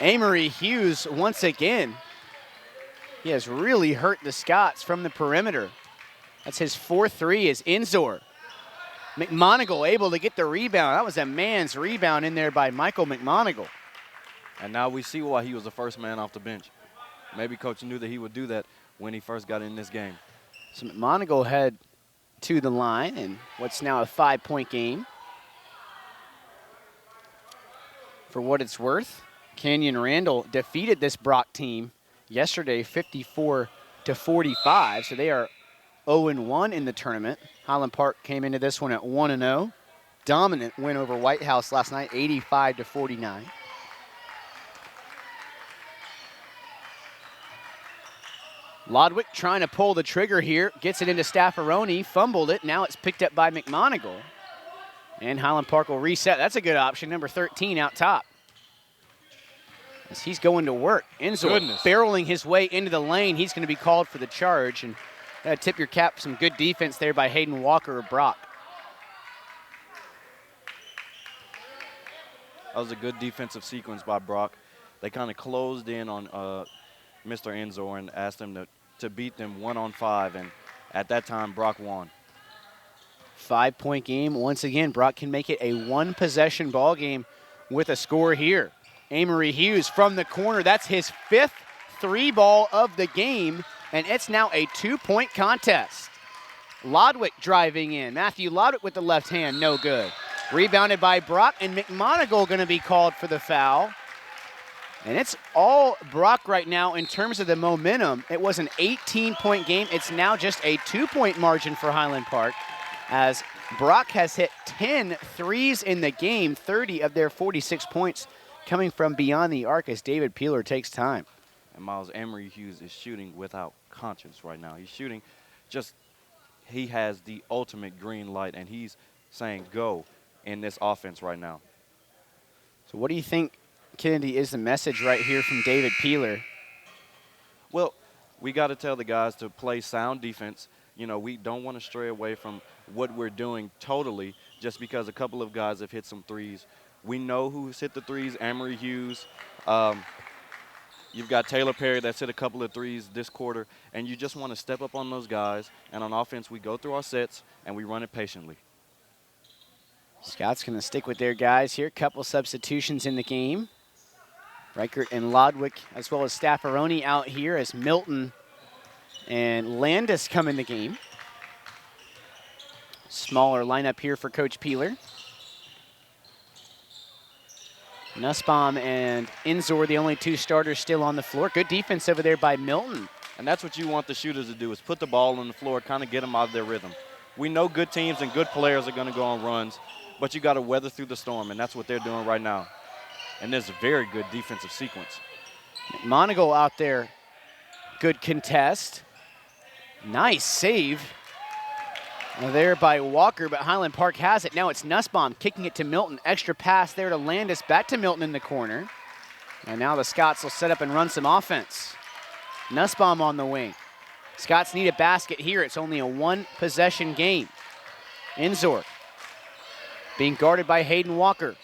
Amory Hughes once again. He has really hurt the Scots from the perimeter. That's his 4th 3 is Inzor. McMonagle able to get the rebound. That was a man's rebound in there by Michael McMonagle. And now we see why he was the first man off the bench. Maybe coach knew that he would do that when he first got in this game. So McMonagle head to the line in what's now a 5-point game. For what it's worth, Canyon Randall defeated this Brock team yesterday 54-45, so they are 0-1 in the tournament. Highland Park came into this one at 1-0. Dominant win over White House last night, 85-49. Lodwick trying to pull the trigger here, gets it into Staffaroni, fumbled it. Now it's picked up by McMonagle. And Highland Park will reset. That's a good option, number 13 out top. As he's going to work. Inzor barreling his way into the lane. He's going to be called for the charge. And tip your cap, some good defense there by Hayden Walker of Brock. That was a good defensive sequence by Brock. They kind of closed in on Mr. Inzor and asked him to beat them 1-on-5. And at that time, Brock won. 5-point game. Once again, Brock can make it a 1-possession ball game with a score here. Amory Hughes from the corner. That's his 5th 3-ball of the game, and it's now a 2-point contest. Lodwick driving in. Matthew Lodwick with the left hand, no good. Rebounded by Brock, and McMonagle going to be called for the foul. And it's all Brock right now in terms of the momentum. It was an 18-point game. It's now just a 2-point margin for Highland Park, as Brock has hit 10 threes in the game, 30 of their 46 points coming from beyond the arc as David Peeler takes time. And Miles, Emery Hughes is shooting without conscience right now. He's shooting just, he has the ultimate green light, and he's saying go in this offense right now. So what do you think, Kennedy, is the message right here from David Peeler? Well, we got to tell the guys to play sound defense. You know, we don't want to stray away from what we're doing totally just because a couple of guys have hit some threes. We know who's hit the threes, Emery Hughes. You've got Taylor Perry that's hit a couple of threes this quarter, and you just want to step up on those guys. And on offense, we go through our sets, and we run it patiently. Scott's going to stick with their guys here. Couple substitutions in the game. Reichert and Lodwick, as well as Staffaroni out here as Milton and Landis come in the game. Smaller lineup here for Coach Peeler. Nussbaum and Inzor, the only two starters still on the floor. Good defense over there by Milton. And that's what you want the shooters to do, is put the ball on the floor, kind of get them out of their rhythm. We know good teams and good players are going to go on runs, but you got to weather through the storm, and that's what they're doing right now. And there's a very good defensive sequence. McMonagle out there, good contest. Nice save there by Walker, but Highland Park has it. Now it's Nussbaum kicking it to Milton. Extra pass there to Landis, back to Milton in the corner. And now the Scots will set up and run some offense. Nussbaum on the wing. Scots need a basket here. It's only a one-possession game. Inzor being guarded by Hayden Walker.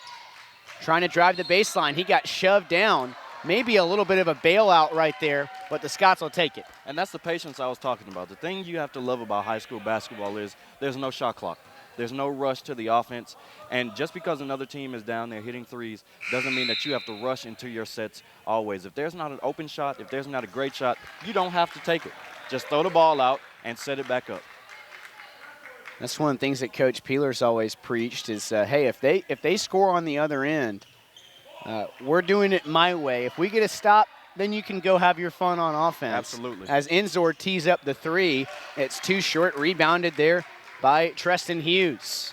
Trying to drive the baseline. He got shoved down. Maybe a little bit of a bailout right there, but the Scots will take it. And that's the patience I was talking about. The thing you have to love about high school basketball is there's no shot clock. There's no rush to the offense. And just because another team is down there hitting threes doesn't mean that you have to rush into your sets always. If there's not an open shot, if there's not a great shot, you don't have to take it. Just throw the ball out and set it back up. That's one of the things that Coach Peeler's always preached is, hey, if they score on the other end, we're doing it my way. If we get a stop, then you can go have your fun on offense. Absolutely. As Inzor tees up the three, it's too short, rebounded there by Treston Hughes.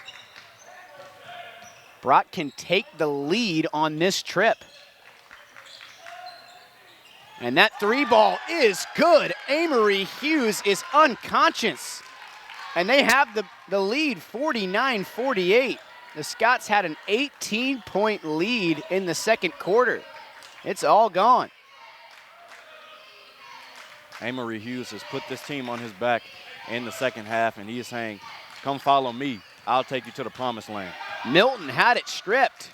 Brock can take the lead on this trip. And that three ball is good. Amory Hughes is unconscious. And they have the lead 49-48. The Scots had an 18-point lead in the second quarter. It's all gone. Amory Hughes has put this team on his back in the second half, and he is saying, come follow me. I'll take you to the promised land. Milton had it stripped.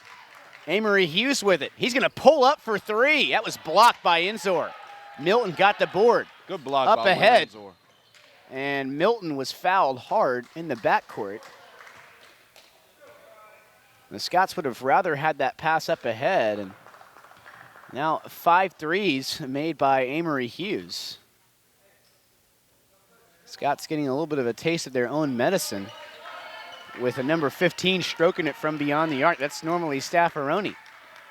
Amory Hughes with it. He's going to pull up for three. That was blocked by Inzor. Milton got the board. Good block up by ahead. Inzor. And Milton was fouled hard in the backcourt. The Scots would have rather had that pass up ahead. And now 5 threes made by Amory Hughes. Scots getting a little bit of a taste of their own medicine with a number 15 stroking it from beyond the arc. That's normally Staffaroni.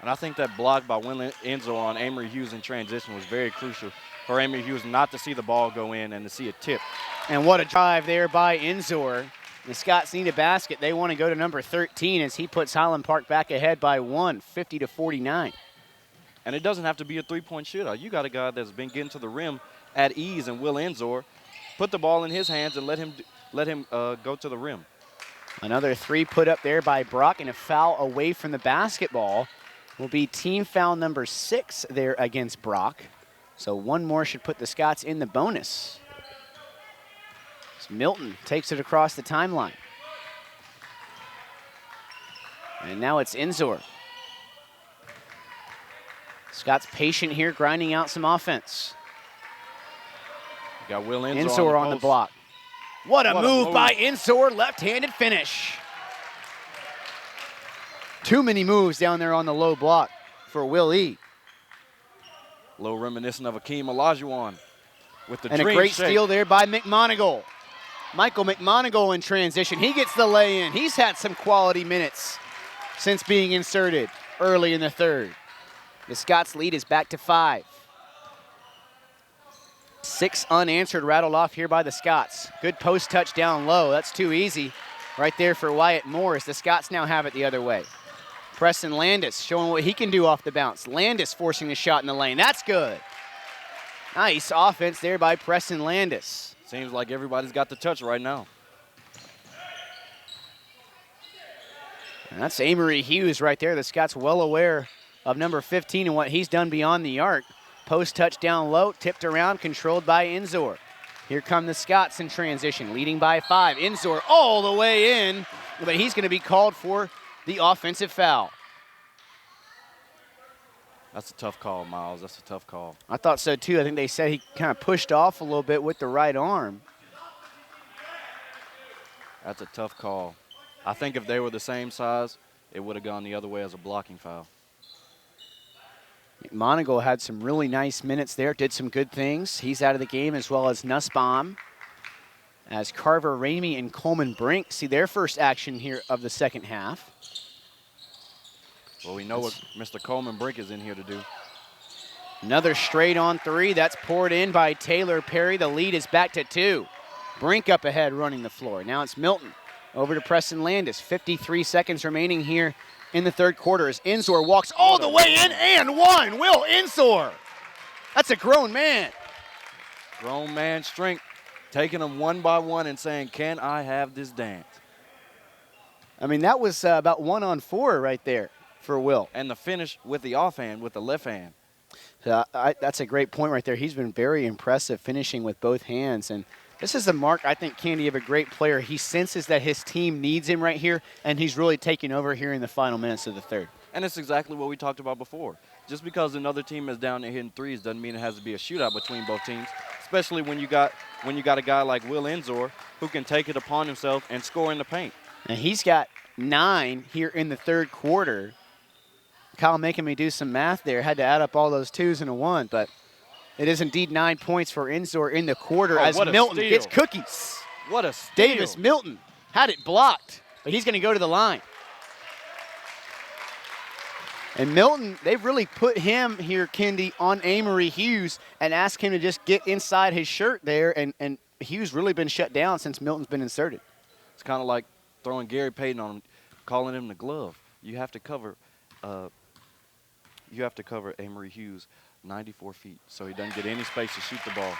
And I think that block by Winland Enzo on Amory Hughes in transition was very crucial for Amory Hughes not to see the ball go in and to see it tip. And what a drive there by Inzor. The Scots need a basket. They want to go to number 13 as he puts Highland Park back ahead by 1, 50-49. And it doesn't have to be a three-point shootout. You got a guy that's been getting to the rim at ease, and Will Inzor. Put the ball in his hands and let him go to the rim. Another three put up there by Brock, and a foul away from the basketball will be team foul number 6 there against Brock. So one more should put the Scots in the bonus. So Milton takes it across the timeline. And now it's Inzor. Scott's patient here, grinding out some offense. Got Will Inzor on the block. What a move by Inzor, left-handed finish. Too many moves down there on the low block for Will E. A little reminiscent of Akeem Olajuwon with the and dream a great shake. steal there by McMonagle. Michael McMonagle in transition. He gets the lay-in. He's had some quality minutes since being inserted early in the third. The Scots lead is back to 5. 6 unanswered rattled off here by the Scots. Good post touch down low. That's too easy right there for Wyatt Morris. The Scots now have it the other way. Preston Landis showing what he can do off the bounce. Landis forcing the shot in the lane. That's good. Nice offense there by Preston Landis. Seems like everybody's got the touch right now. And that's Amory Hughes right there. The Scots well aware of number 15 and what he's done beyond the arc. Post touch down low, tipped around, controlled by Enzor. Here come the Scots in transition, leading by 5. Enzor all the way in, but he's going to be called for the offensive foul. That's a tough call, Miles. That's a tough call. I thought so too. I think they said he kind of pushed off a little bit with the right arm. That's a tough call. I think if they were the same size, it would have gone the other way as a blocking foul. McMonagle had some really nice minutes there, did some good things. He's out of the game, as well as Nussbaum. As Carver Ramey and Coleman Brink see their first action here of the second half. Well, we know what Mr. Coleman Brink is in here to do. Another straight on 3. That's poured in by Taylor Perry. The lead is back to 2. Brink up ahead running the floor. Now it's Milton over to Preston Landis. 53 seconds remaining here in the third quarter as Enzor walks all the way in and one. Will Enzor. That's a grown man. Grown man strength, taking them one by one and saying, can I have this dance? I mean, that was about 1-on-4 right there for Will. And the finish with the offhand, with the left hand. That's a great point right there. He's been very impressive finishing with both hands. And this is the mark, I think, Candy, of a great player. He senses that his team needs him right here, and he's really taking over here in the final minutes of the third. And it's exactly what we talked about before. Just because another team is down there hitting threes doesn't mean it has to be a shootout between both teams, especially when you got a guy like Will Enzor who can take it upon himself and score in the paint. And he's got 9 here in the third quarter. Kyle making me do some math there. Had to add up all those 2s and a 1, but it is indeed 9 points for Enzor in the quarter as Milton gets cookies. What a steal. Davis Milton had it blocked, but he's going to go to the line. And Milton, they've really put him here, Kendi, on Amory Hughes and asked him to just get inside his shirt there, and Hughes really been shut down since Milton's been inserted. It's kind of like throwing Gary Payton on him, calling him the glove. You have to cover Amory Hughes 94 feet so he doesn't get any space to shoot the ball.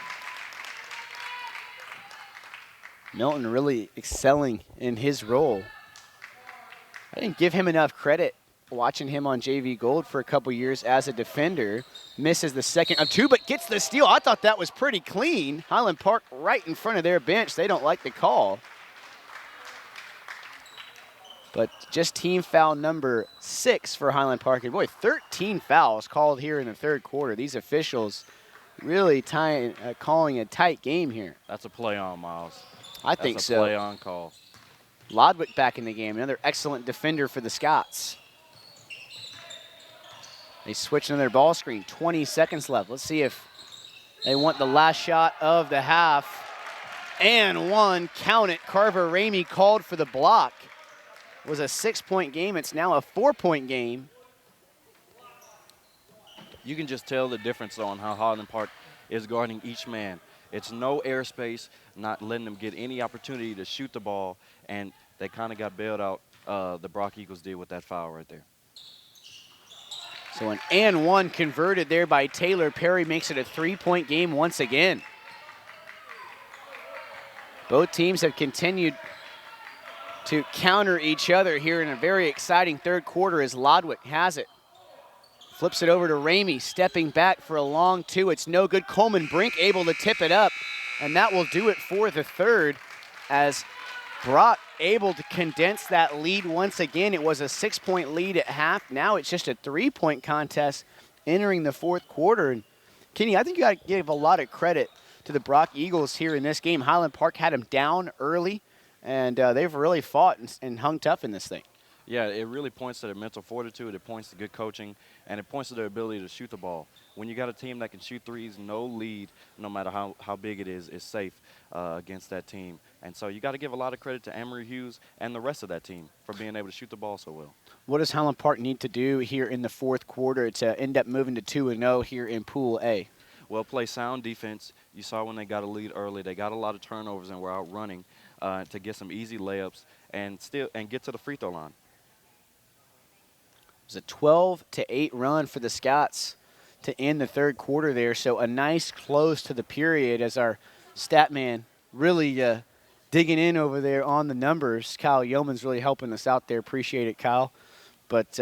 Milton really excelling in his role. I didn't give him enough credit watching him on JV Gold for a couple years as a defender. Misses the second of 2, but gets the steal. I thought that was pretty clean. Highland Park right in front of their bench. They don't like the call. But just team foul number 6 for Highland Park. And boy, 13 fouls called here in the third quarter. These officials really calling a tight game here. That's a play on, Miles. I think so. That's a play on call. Lodwick back in the game, another excellent defender for the Scots. They switch into their ball screen, 20 seconds left. Let's see if they want the last shot of the half. And one, count it. Carver Ramey called for the block. It was a 6-point game. It's now a 4-point game. You can just tell the difference on how Highland Park is guarding each man. It's no airspace, not letting them get any opportunity to shoot the ball, and they kind of got bailed out. The Brock Eagles did with that foul right there. So an and one converted there by Taylor Perry makes it a 3-point game once again. Both teams have continued to counter each other here in a very exciting third quarter as Lodwick has it. Flips it over to Ramey, stepping back for a long 2. It's no good. Coleman Brink able to tip it up, and that will do it for the third as Brock able to condense that lead once again. It was a 6-point lead at half. Now it's just a 3-point contest entering the fourth quarter. And Kenny, I think you got to give a lot of credit to the Brock Eagles here in this game. Highland Park had them down early, and they've really fought and hung tough in this thing. Yeah, it really points to their mental fortitude. It points to good coaching, and it points to their ability to shoot the ball. when you got a team that can shoot threes, no lead, no matter how big it is safe against that team. And so you got to give a lot of credit to Emory Hughes and the rest of that team for being able to shoot the ball so well. What does Highland Park need to do here in the fourth quarter to end up moving to 2-0 here in Pool A? Well, play sound defense. You saw when they got a lead early, they got a lot of turnovers and were out running to get some easy layups and get to the free throw line. It was a 12-8 run for the Scots to end the third quarter there. So a nice close to the period as our stat man really digging in over there on the numbers. Kyle Yeoman's really helping us out there. Appreciate it, Kyle. But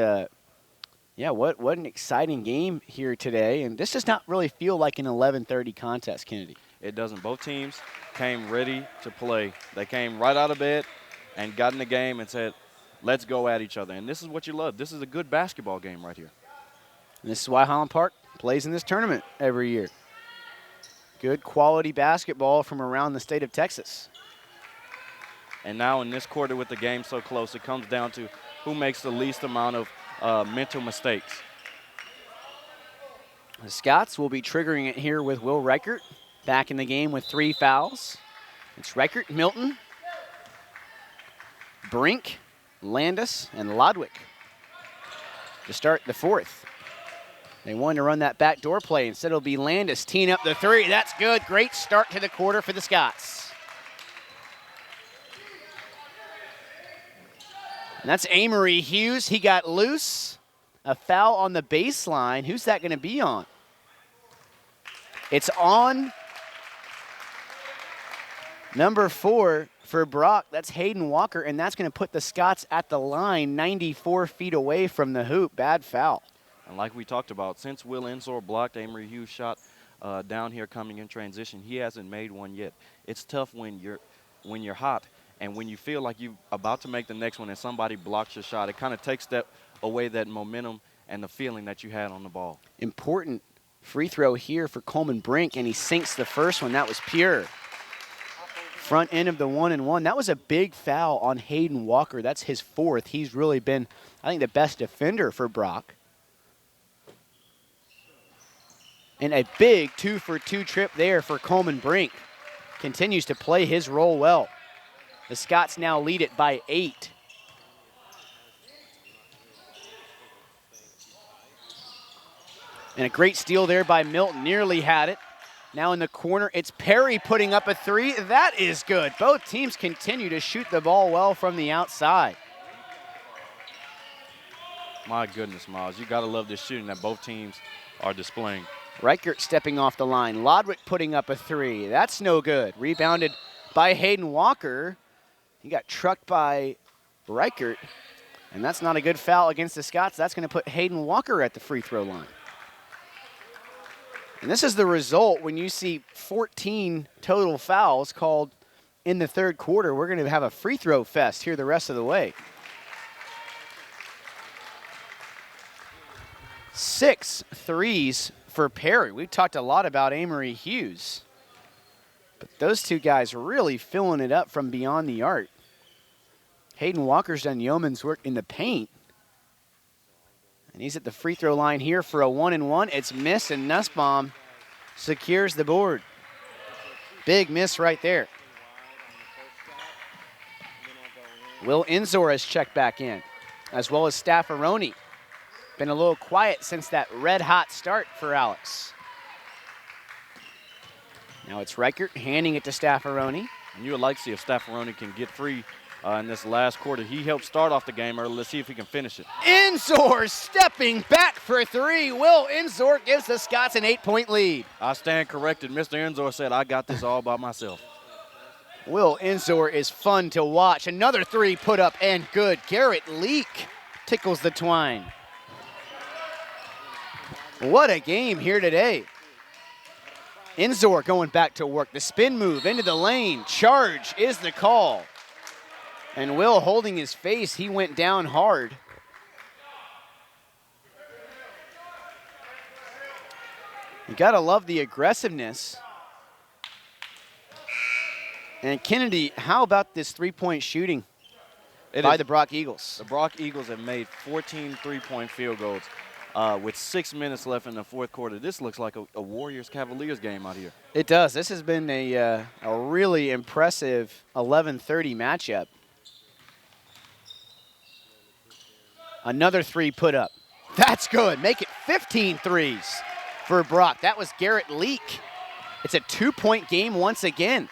yeah, what an exciting game here today. And this does not really feel like an 11:30 contest, Kennedy. It doesn't. Both teams came ready to play. They came right out of bed and got in the game and said, let's go at each other. And this is what you love. This is a good basketball game right here. And this is why Highland Park plays in this tournament every year. Good quality basketball from around the state of Texas. And now in this quarter with the game so close, it comes down to who makes the least amount of mental mistakes. The Scots will be triggering it here with Will Reichert back in the game with 3 fouls. It's Reichert, Milton, Brink, Landis, and Lodwick to start the fourth. They wanted to run that backdoor play. Instead, it'll be Landis teeing up the 3. That's good. Great start to the quarter for the Scots. And that's Amory Hughes. He got loose. A foul on the baseline. Who's that going to be on? It's on number 4 for Brock. That's Hayden Walker, and that's going to put the Scots at the line 94 feet away from the hoop. Bad foul. And like we talked about, since Will Ensor blocked Amory Hughes' shot down here coming in transition, he hasn't made one yet. It's tough when you're hot and when you feel like you're about to make the next one and somebody blocks your shot. It kind of takes away that momentum and the feeling that you had on the ball. Important free throw here for Coleman Brink, and he sinks the first one. That was pure. Front end of the 1-and-1. That was a big foul on Hayden Walker. That's his 4th. He's really been, I think, the best defender for Brock. And a big 2-for-2 trip there for Coleman Brink. Continues to play his role well. The Scots now lead it by 8. And a great steal there by Milton. Nearly had it. Now in the corner, it's Perry putting up a 3. That is good. Both teams continue to shoot the ball well from the outside. My goodness, Miles. You got to love this shooting that both teams are displaying. Reichert stepping off the line. Lodwick putting up a 3. That's no good. Rebounded by Hayden Walker. He got trucked by Reichert. And that's not a good foul against the Scots. That's going to put Hayden Walker at the free throw line. And this is the result when you see 14 total fouls called in the third quarter. We're going to have a free throw fest here the rest of the way. 6 threes for Perry. We've talked a lot about Amory Hughes, but those two guys really filling it up from beyond the arc. Hayden Walker's done yeoman's work in the paint. And he's at the free throw line here for a 1-and-1. It's missed, and Nussbaum secures the board. Big miss right there. Will Ensor has checked back in, as well as Staffaroni. Been a little quiet since that red-hot start for Alex. Now it's Reichert handing it to Staffaroni. And you would like to see if Staffaroni can get free in this last quarter. He helped start off the game early. Let's see if he can finish it. Ensor stepping back for 3. Will Ensor gives the Scots an 8-point lead. I stand corrected. Mr. Ensor said, I got this all by myself. Will Ensor is fun to watch. Another 3 put up and good. Garrett Leak tickles the twine. What a game here today. Ensor going back to work. The spin move into the lane. Charge is the call. And Will holding his face. He went down hard. You gotta love the aggressiveness. And Kennedy, how about this 3-point shooting by the Brock Eagles? The Brock Eagles have made 14 3-point field goals. with 6 minutes left in the fourth quarter. This looks like a Warriors-Cavaliers game out here. It does. This has been a really impressive 11:30 matchup. Another three put up. That's good. Make it 15 threes for Brock. That was Garrett Leak. It's a 2-point game once again.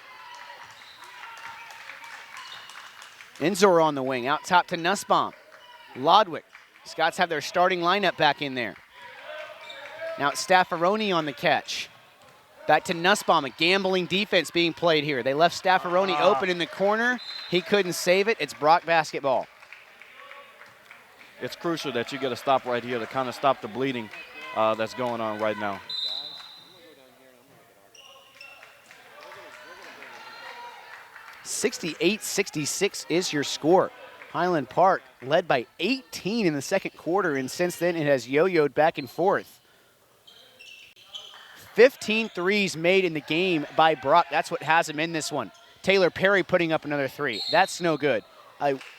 Enzor on the wing, out top to Nussbaum. Lodwick. Scots have their starting lineup back in there. Now it's Staffaroni on the catch. Back to Nussbaum, a gambling defense being played here. They left Staffaroni open in the corner. He couldn't save it. It's Brock basketball. It's crucial that you get a stop right here to kind of stop the bleeding that's going on right now. (68-66) is your score. Highland Park led by 18 in the second quarter, and since then it has yo-yoed back and forth. 15 threes made in the game by Brock. That's what has him in this one. Taylor Perry putting up another three. That's no good.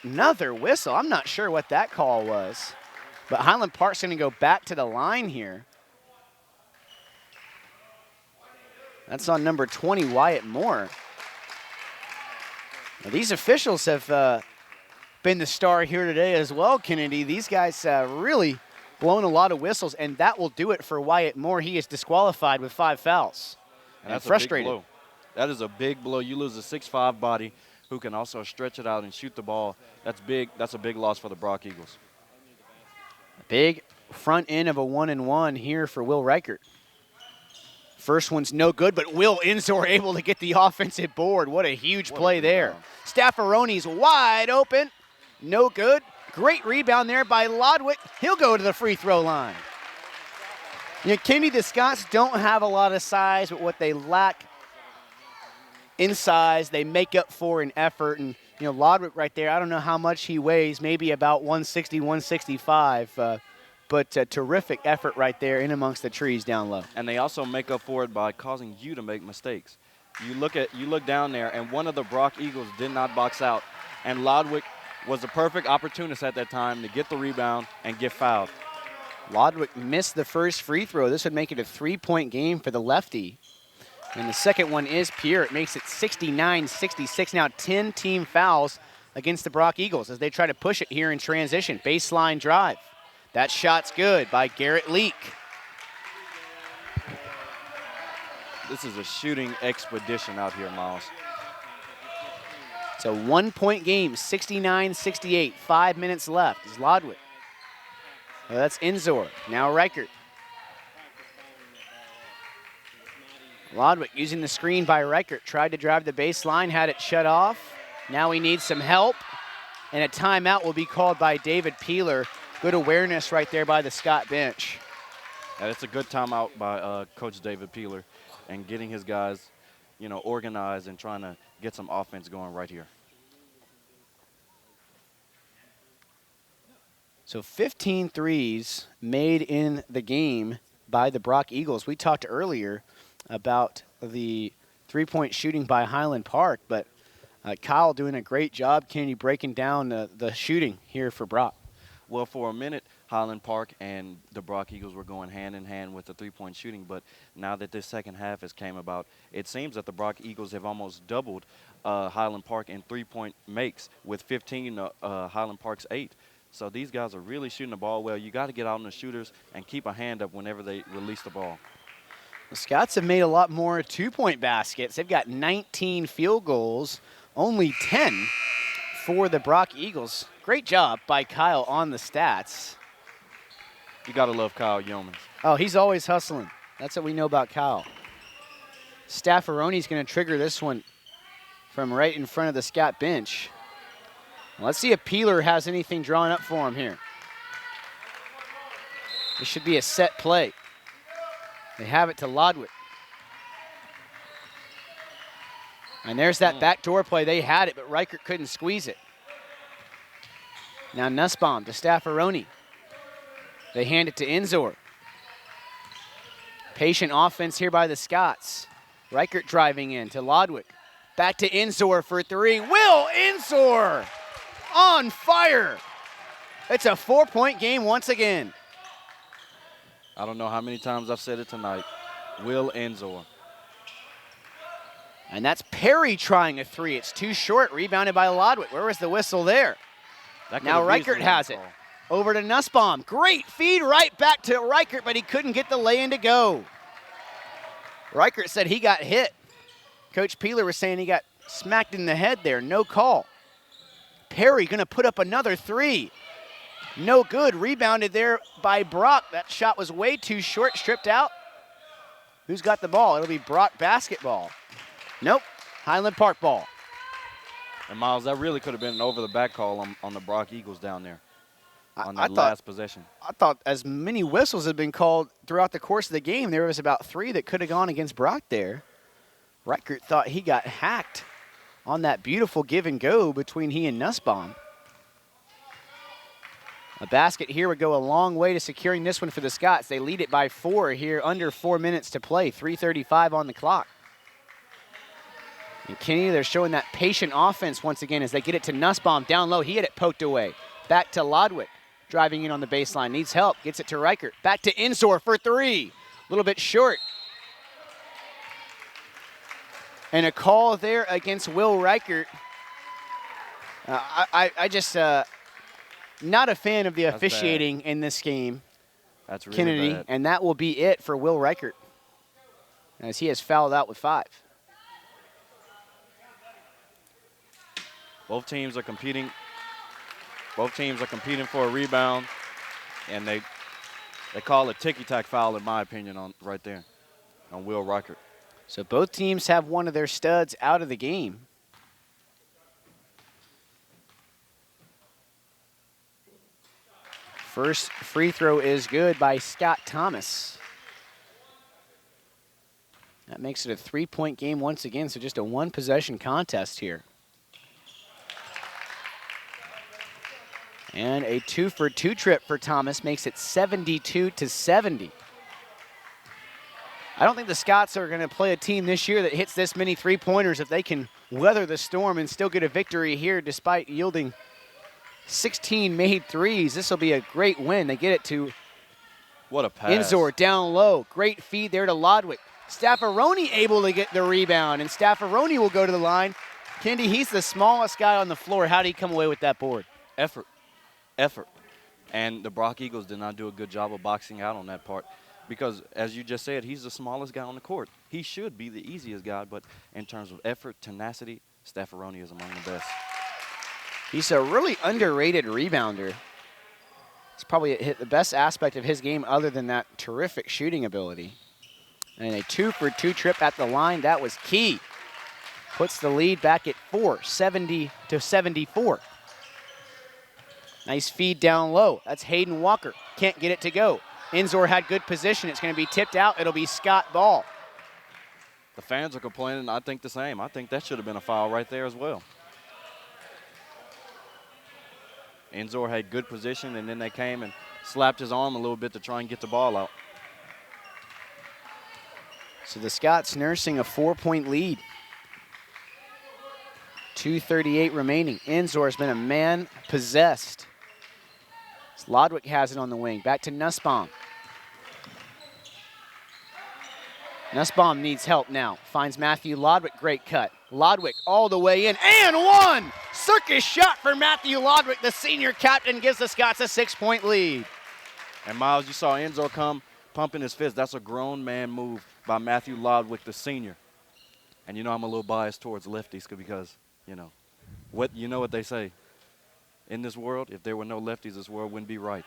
Another whistle. I'm not sure what that call was. But Highland Park's going to go back to the line here. That's on number 20, Wyatt Moore. Now, these officials have been the star here today as well, Kennedy. These guys really blown a lot of whistles, and that will do it for Wyatt Moore. He is disqualified with 5 fouls. And that's frustrated. A big blow. That is a big blow. You lose a 6'5" body who can also stretch it out and shoot the ball. That's big. That's a big loss for the Brock Eagles. Big front end of a 1-and-1 here for Will Reichert. First one's no good, but Will Enzor able to get the offensive board. What a huge play there. Staffaroni's wide open. No good. Great rebound there by Lodwick. He'll go to the free throw line. You know, Kennedy, the Scots don't have a lot of size, but what they lack in size, they make up for in effort. And, you know, Lodwick right there, I don't know how much he weighs, maybe about 160, 165. But terrific effort right there in amongst the trees down low. And they also make up for it by causing you to make mistakes. You look down there, and one of the Brock Eagles did not box out, and Lodwick was the perfect opportunist at that time to get the rebound and get fouled. Lodwick missed the first free throw. This would make it a 3-point game for the lefty. And the second one is pure. It makes it 69-66. Now 10 team fouls against the Brock Eagles as they try to push it here in transition. Baseline drive. That shot's good by Garrett Leak. This is a shooting expedition out here, Miles. It's a 1-point game, 69-68. 5 minutes left. Is Lodwick. Well, that's Enzor. Now Reichert. Lodwick using the screen by Reichert. Tried to drive the baseline, had it shut off. Now he needs some help. And a timeout will be called by David Peeler. Good awareness right there by the Scott bench. And it's a good timeout by Coach David Peeler and getting his guys, you know, organized and trying to get some offense going right here. So 15 threes made in the game by the Brock Eagles. We talked earlier about the three-point shooting by Highland Park, but Kyle doing a great job, Kennedy, breaking down the shooting here for Brock. Well, for a minute, Highland Park and the Brock Eagles were going hand in hand with the three-point shooting, but now that this second half has came about, it seems that the Brock Eagles have almost doubled Highland Park in three-point makes with 15 Highland Park's 8. So these guys are really shooting the ball well. You got to get out on the shooters and keep a hand up whenever they release the ball. The Scots have made a lot more two-point baskets. They've got 19 field goals, only 10 for the Brock Eagles. Great job by Kyle on the stats. You got to love Kyle Yeomans. Oh, he's always hustling. That's what we know about Kyle. Staffaroni's going to trigger this one from right in front of the Scott bench. Let's see if Peeler has anything drawn up for him here. This should be a set play. They have it to Lodwick. And there's that backdoor play. They had it, but Reichert couldn't squeeze it. Now Nussbaum to Staffaroni. They hand it to Enzor. Patient offense here by the Scots. Reichert driving in to Lodwick. Back to Enzor for three. Will Enzor on fire. It's a 4-point game once again. I don't know how many times I've said it tonight. Will Enzor. And that's Perry trying a three. It's too short, rebounded by Lodwick. Where was the whistle there? Now Reichert has it. Over to Nussbaum. Great feed right back to Reichert, but he couldn't get the lay-in to go. Reichert said he got hit. Coach Peeler was saying he got smacked in the head there. No call. Perry going to put up another three. No good. Rebounded there by Brock. That shot was way too short, stripped out. Who's got the ball? It'll be Brock basketball. Nope. Highland Park ball. And Miles, that really could have been an over-the-back call on the Brock Eagles down there on that last possession. I thought as many whistles had been called throughout the course of the game, there was about three that could have gone against Brock there. Reichert thought he got hacked on that beautiful give and go between he and Nussbaum. A basket here would go a long way to securing this one for the Scots. They lead it by 4 here, under 4 minutes to play, 3:35 on the clock. And Kenny, they're showing that patient offense once again as they get it to Nussbaum down low. He had it poked away. Back to Lodwick, driving in on the baseline. Needs help, gets it to Reichert. Back to Enzor for three. A little bit short. And a call there against Will Reichert. I just not a fan of the officiating in this game. That's really Kennedy, bad. and that will be it for Will Reichert, as he has fouled out with 5. Both teams are competing. Both teams are competing for a rebound, and they call a ticky-tack foul, in my opinion, on right there on Will Reichert. So both teams have one of their studs out of the game. First free throw is good by Scott Thomas. That makes it a 3-point game once again, so just a one-possession contest here. And a 2-for-2 trip for Thomas makes it 72-70. I don't think the Scots are going to play a team this year that hits this many three-pointers if they can weather the storm and still get a victory here despite yielding 16 made threes. This will be a great win. They get it to What a pass. Enzor down low. Great feed there to Lodwick. Staffaroni able to get the rebound, and Staffaroni will go to the line. Kendi, he's the smallest guy on the floor. How did he come away with that board? Effort. And the Brock Eagles did not do a good job of boxing out on that part because, as you just said, he's the smallest guy on the court. He should be the easiest guy, but in terms of effort, tenacity, Staffaroni is among the best. He's a really underrated rebounder. It's probably the best aspect of his game other than that terrific shooting ability. And a 2-for-2 trip at the line, that was key. Puts the lead back at 4, 70-74. Nice feed down low. That's Hayden Walker. Can't get it to go. Enzor had good position. It's going to be tipped out. It'll be Scott ball. The fans are complaining. I think the same. I think that should have been a foul right there as well. Enzor had good position, and then they came and slapped his arm a little bit to try and get the ball out. So the Scots nursing a 4-point lead. 2:38 remaining. Enzor has been a man possessed. Lodwick has it on the wing. Back to Nussbaum. Nussbaum needs help now. Finds Matthew Lodwick. Great cut. Lodwick all the way in. And one! Circus shot for Matthew Lodwick. The senior captain gives the Scots a 6-point lead. And Miles, you saw Enzor come pumping his fist. That's a grown man move by Matthew Lodwick, the senior. And you know I'm a little biased towards lefties because, you know what they say. In this world, if there were no lefties, this world wouldn't be right.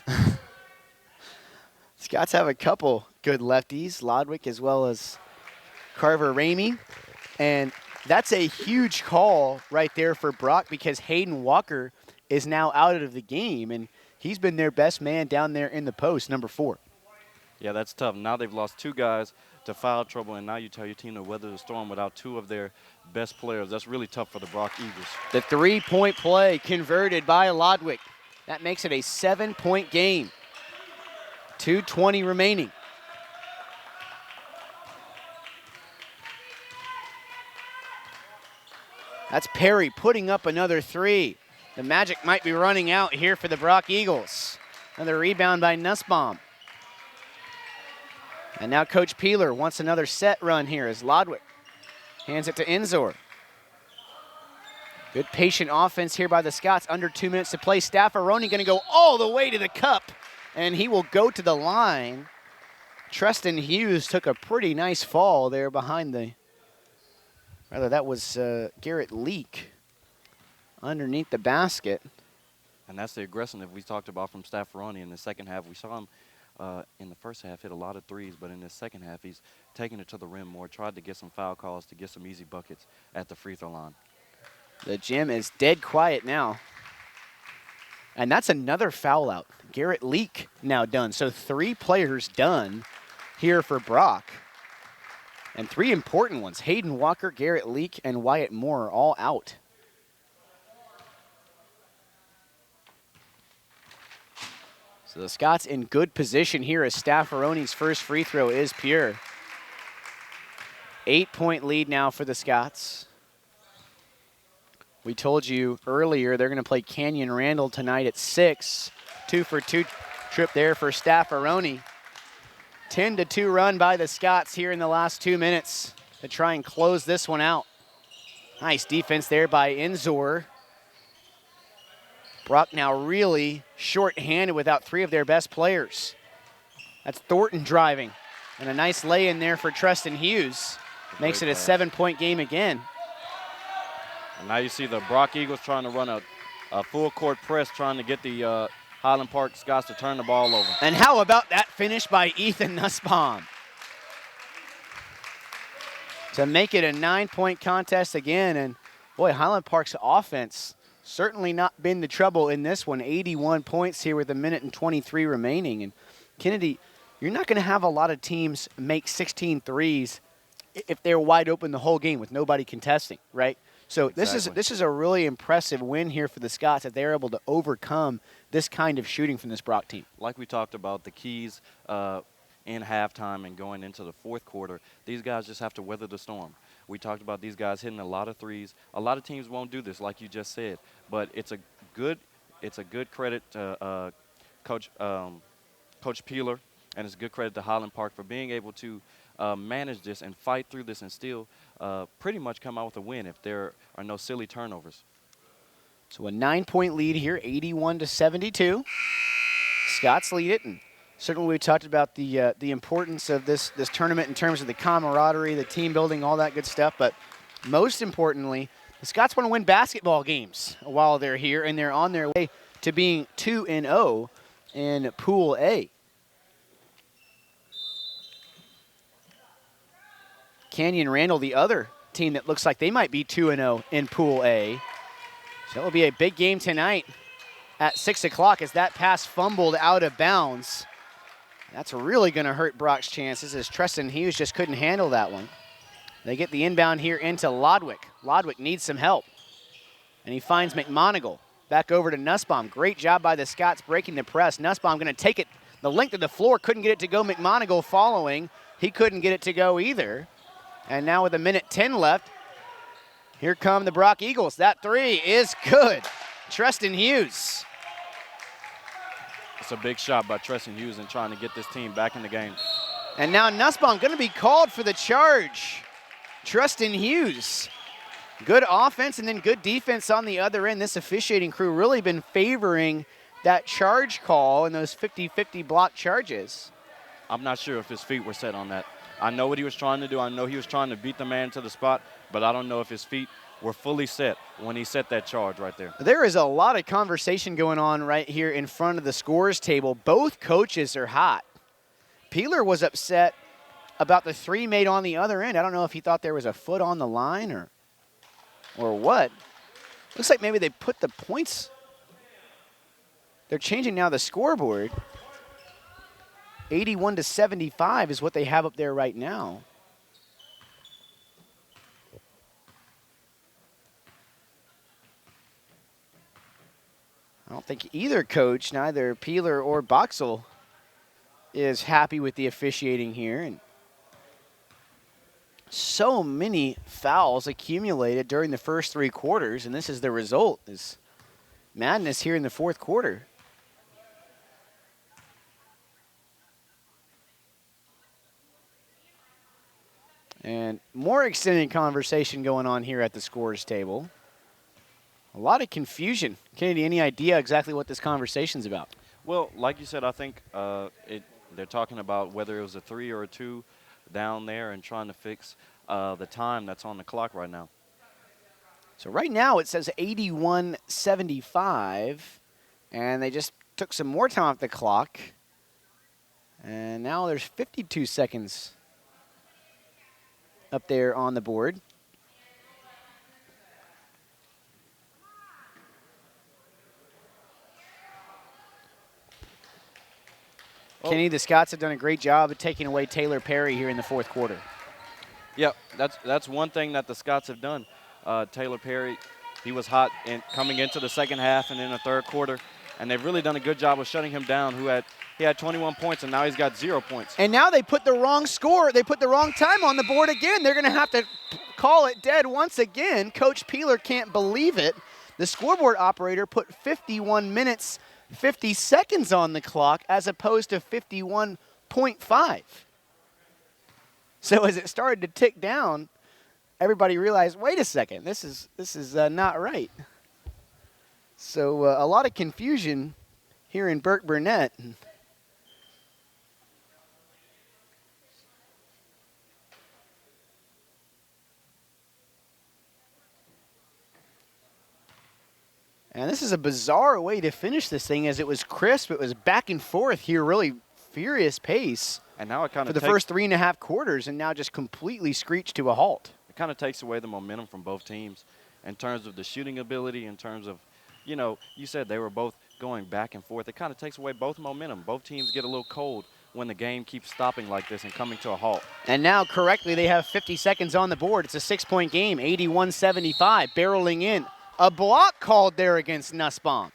Scots have a couple good lefties, Lodwick as well as Carver Ramey. And that's a huge call right there for Brock because Hayden Walker is now out of the game, and he's been their best man down there in the post, number 4. Yeah, that's tough. Now they've lost 2 guys to foul trouble, and now you tell your team to weather the storm without 2 of their best players. That's really tough for the Brock Eagles. The 3-point play converted by Lodwick. That makes it a 7-point game. 2:20 remaining. That's Perry putting up another 3. The magic might be running out here for the Brock Eagles. Another rebound by Nussbaum. And now Coach Peeler wants another set run here as Lodwick hands it to Enzor. Good patient offense here by the Scots. Under 2 minutes to play. Staffaroni going to go all the way to the cup, and he will go to the line. Treston Hughes took a pretty nice fall there behind the, rather that was Garrett Leak underneath the basket. And that's the aggressiveness we talked about from Staffaroni in the second half. We saw him in the first half hit a lot of threes, but in the second half he's taking it to the rim more, tried to get some foul calls to get some easy buckets at the free throw line. The gym is dead quiet now. And that's another foul out. Garrett Leak now done. So 3 players done here for Brock. And 3 important ones. Hayden Walker, Garrett Leak, and Wyatt Moore all out. So the Scots in good position here as Staffaroni's first free throw is pure. 8-point lead now for the Scots. We told you earlier they're going to play Canyon Randall tonight at 6. 2-for-2 trip there for Staffaroni. 10-2 run by the Scots here in the last 2 minutes to try and close this one out. Nice defense there by Enzor. Brock now really short-handed without 3 of their best players. That's Thornton driving. And a nice lay-in there for Treston Hughes. Makes it a 7-point game again. And now you see the Brock Eagles trying to run a full-court press, trying to get the Highland Park Scots to turn the ball over. And how about that finish by Ethan Nussbaum? To make it a 9-point contest again. And boy, Highland Park's offense certainly not been the trouble in this one. 81 points here with 1:23 remaining. And Kennedy, you're not going to have a lot of teams make 16 threes if they're wide open the whole game with nobody contesting, right? So Exactly. this is a really impressive win here for the Scots that they're able to overcome this kind of shooting from this Brock team. Like we talked about, the keys in halftime and going into the fourth quarter, these guys just have to weather the storm. We talked about these guys hitting a lot of threes. A lot of teams won't do this, like you just said, but it's a good credit to Coach Peeler, and it's a good credit to Highland Park for being able to manage this and fight through this and still pretty much come out with a win if there are no silly turnovers. So a 9-point lead here, 81-72. Scots lead it, and certainly we talked about the importance of this tournament in terms of the camaraderie, the team building, all that good stuff. But most importantly, the Scots want to win basketball games while they're here, and they're on their way to being 2-0 in Pool A. Canyon Randall, the other team that looks like they might be 2-0 in Pool A. So it will be a big game tonight at 6 o'clock as that pass fumbled out of bounds. That's really going to hurt Brock's chances as Treston Hughes just couldn't handle that one. They get the inbound here into Lodwick. Lodwick needs some help. And he finds McMonigal. Back over to Nussbaum. Great job by the Scots breaking the press. Nussbaum going to take it the length of the floor. Couldn't get it to go. McMonigal following. He couldn't get it to go either. And now with 1:10 left, here come the Brock Eagles. That 3 is good. Treston Hughes. It's a big shot by Treston Hughes in trying to get this team back in the game. And now Nussbaum going to be called for the charge. Treston Hughes. Good offense and then good defense on the other end. This officiating crew really been favoring that charge call and those 50-50 block charges. I'm not sure if his feet were set on that. I know what he was trying to do. I know he was trying to beat the man to the spot, but I don't know if his feet were fully set when he set that charge right there. There is a lot of conversation going on right here in front of the scores table. Both coaches are hot. Peeler was upset about the 3 made on the other end. I don't know if he thought there was a foot on the line or what. Looks like maybe they put the points. They're changing now the scoreboard. 81-75 is what they have up there right now. I don't think either coach, neither Peeler or Boxell, is happy with the officiating here. And so many fouls accumulated during the first 3 quarters, and this is the result, is madness here in the fourth quarter. And more extended conversation going on here at the scores table. A lot of confusion. Kennedy, any idea exactly what this conversation's about? Well, like you said, I think they're talking about whether it was a 3 or a 2 down there and trying to fix the time that's on the clock right now. So right now it says 81-75, and they just took some more time off the clock. And now there's 52 seconds up there on the board. Kenny, the Scots have done a great job of taking away Taylor Perry here in the fourth quarter. Yep, that's one thing that the Scots have done. Taylor Perry, he was hot coming into the second half and in the third quarter, and they've really done a good job of shutting him down. He had 21 points, and now he's got 0 points. And now they put the wrong score. They put the wrong time on the board again. They're going to have to call it dead once again. Coach Peeler can't believe it. The scoreboard operator put 51 minutes, 50 seconds on the clock as opposed to 51.5. So as it started to tick down, everybody realized, wait a second, this is not right. So a lot of confusion here in Burke-Burnett. And this is a bizarre way to finish this thing, as it was crisp. It was back and forth here, really furious pace. And now it kind for of the first 3.5 quarters, and now just completely screeched to a halt. It kind of takes away the momentum from both teams in terms of the shooting ability, in terms of, you said they were both going back and forth. It kind of takes away both momentum. Both teams get a little cold when the game keeps stopping like this and coming to a halt. And now, correctly, they have 50 seconds on the board. It's a 6-point game, 81-75, barreling in. A block called there against Nussbaum.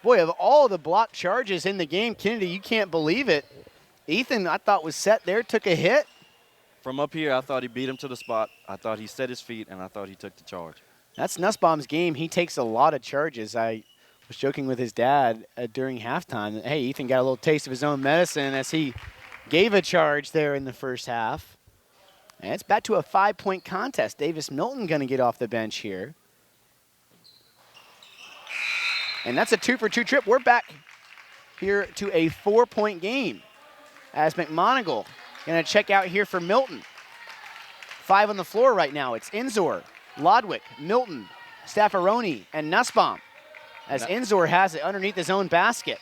Boy, of all the block charges in the game, Kennedy, you can't believe it. Ethan, I thought, was set there, took a hit. From up here, I thought he beat him to the spot. I thought he set his feet, and I thought he took the charge. That's Nussbaum's game. He takes a lot of charges. I was joking with his dad during halftime that, hey, Ethan got a little taste of his own medicine as he gave a charge there in the first half. And it's back to a 5-point contest. Davis Milton going to get off the bench here. And that's a 2-for-2 trip. We're back here to a 4-point game as McMonigle going to check out here for Milton. 5 on the floor right now. It's Enzor, Lodwick, Milton, Staffaroni, and Nussbaum as Enzor has it underneath his own basket.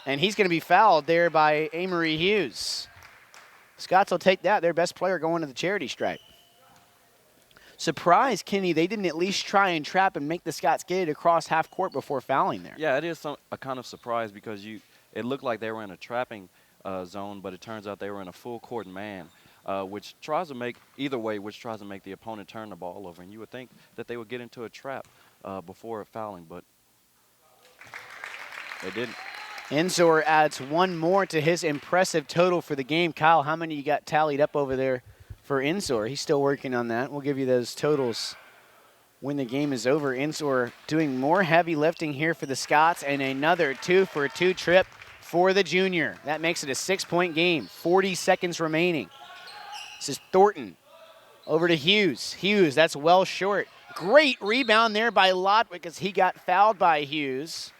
And he's going to be fouled there by Amory Hughes. Scots will take that. Their best player going to the charity stripe. Surprise, Kenny, they didn't at least try and trap and make the Scots get it across half court before fouling there. Yeah, it is a kind of surprise because it looked like they were in a trapping zone, but it turns out they were in a full court man, which tries to make the opponent turn the ball over. And you would think that they would get into a trap before fouling, but they didn't. Enzor adds one more to his impressive total for the game. Kyle, how many you got tallied up over there for Enzor? He's still working on that. We'll give you those totals when the game is over. Enzor doing more heavy lifting here for the Scots, and another 2-for-2 trip for the junior. That makes it a 6-point game. 40 seconds remaining. This is Thornton over to Hughes. Hughes, that's well short. Great rebound there by Lodwick as he got fouled by Hughes.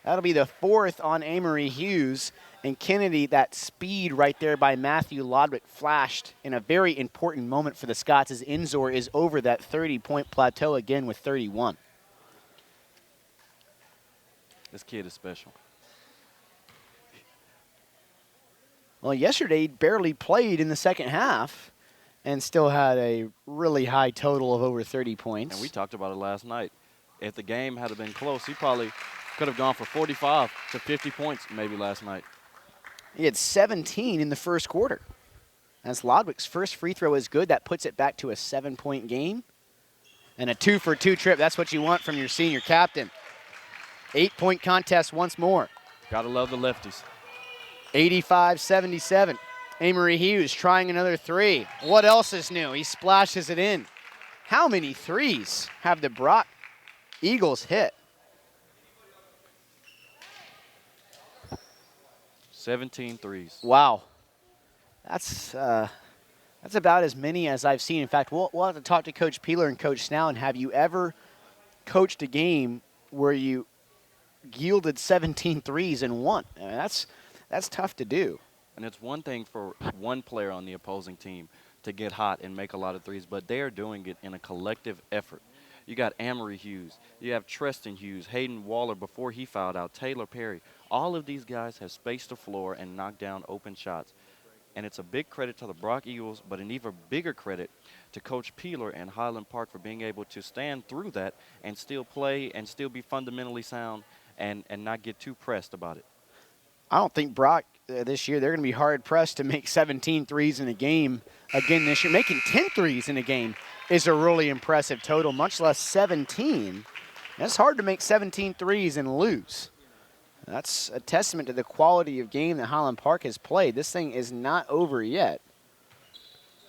That'll be the 4th on Amory Hughes. And Kennedy, that speed right there by Matthew Lodwick flashed in a very important moment for the Scots as Enzor is over that 30-point plateau again with 31. This kid is special. Well, yesterday he barely played in the second half and still had a really high total of over 30 points. And we talked about it last night. If the game had been close, he probably could have gone for 45 to 50 points maybe last night. He had 17 in the first quarter. As Lodwick's first free throw is good, that puts it back to a 7-point game. And a 2-for-2 trip, that's what you want from your senior captain. 8-point contest once more. Gotta love the lefties. 85-77. Amory Hughes trying another 3. What else is new? He splashes it in. How many threes have the Brock Eagles hit? 17 threes. Wow. That's That's about as many as I've seen. In fact, we'll have to talk to Coach Peeler and Coach Snow. And have you ever coached a game where you yielded 17 threes and won? I mean, that's tough to do. And it's one thing for one player on the opposing team to get hot and make a lot of threes, but they are doing it in a collective effort. You got Amory Hughes, you have Treston Hughes, Hayden Waller before he fouled out, Taylor Perry. All of these guys have spaced the floor and knocked down open shots. And it's a big credit to the Brock Eagles, but an even bigger credit to Coach Peeler and Highland Park for being able to stand through that and still play and still be fundamentally sound and not get too pressed about it. I don't think Brock this year, they're going to be hard-pressed to make 17 threes in a game again this year. Making 10 threes in a game is a really impressive total, much less 17. It's hard to make 17 threes and lose. That's a testament to the quality of game that Highland Park has played. This thing is not over yet.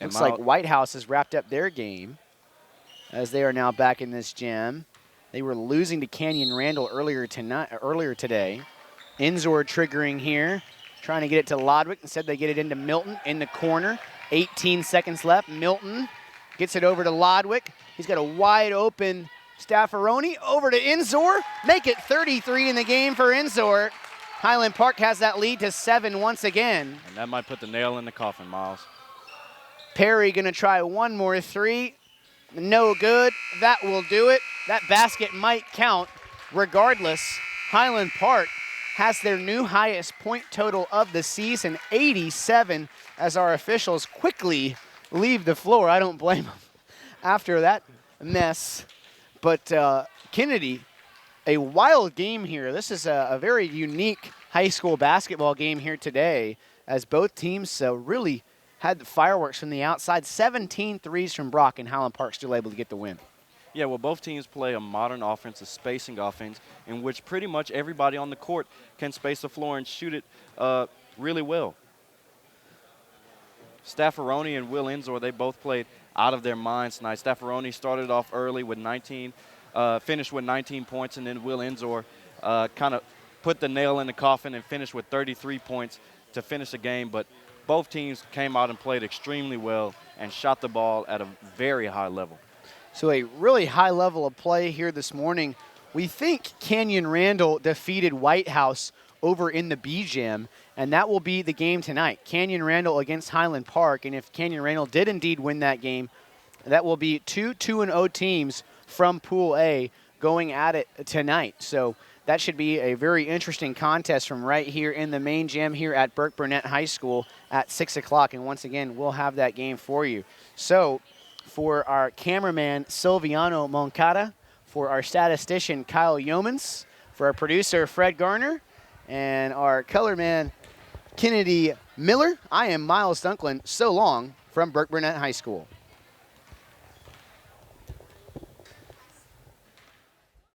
Looks like White House has wrapped up their game as they are now back in this gym. They were losing to Canyon Randall earlier today. Enzor triggering here, trying to get it to Lodwick. Instead, they get it into Milton in the corner. 18 seconds left. Milton gets it over to Lodwick. He's got a wide open Staffaroni over to Enzor. Make it 33 in the game for Enzor. Highland Park has that lead to 7 once again. And that might put the nail in the coffin, Miles. Perry gonna try one more three. No good. That will do it. That basket might count. Regardless, Highland Park has their new highest point total of the season, 87, as our officials quickly leave the floor. I don't blame them after that mess. But Kennedy, a wild game here. This is a very unique high school basketball game here today, as both teams really had the fireworks from the outside. 17 threes from Brock, and Highland Park still able to get the win. Yeah, well, both teams play a modern offense, a spacing offense, in which pretty much everybody on the court can space the floor and shoot it really well. Staffaroni and Will Enzor, they both played out of their minds tonight. Staffaroni started off early with 19, finished with 19 points, and then Will Enzor kind of put the nail in the coffin and finished with 33 points to finish the game. But both teams came out and played extremely well and shot the ball at a very high level. So a really high level of play here this morning. We think Canyon Randall defeated White House over in the B-Gym, and that will be the game tonight. Canyon Randall against Highland Park, and if Canyon Randall did indeed win that game, that will be two 2-0 teams from Pool A going at it tonight. So that should be a very interesting contest from right here in the main gym here at Burke-Burnett High School at 6 o'clock, and once again, we'll have that game for you. So for our cameraman, Silviano Moncada, for our statistician, Kyle Yeomans, for our producer, Fred Garner, and our color man, Kennedy Miller, I am Miles Dunklin. So long from Burke-Burnett High School.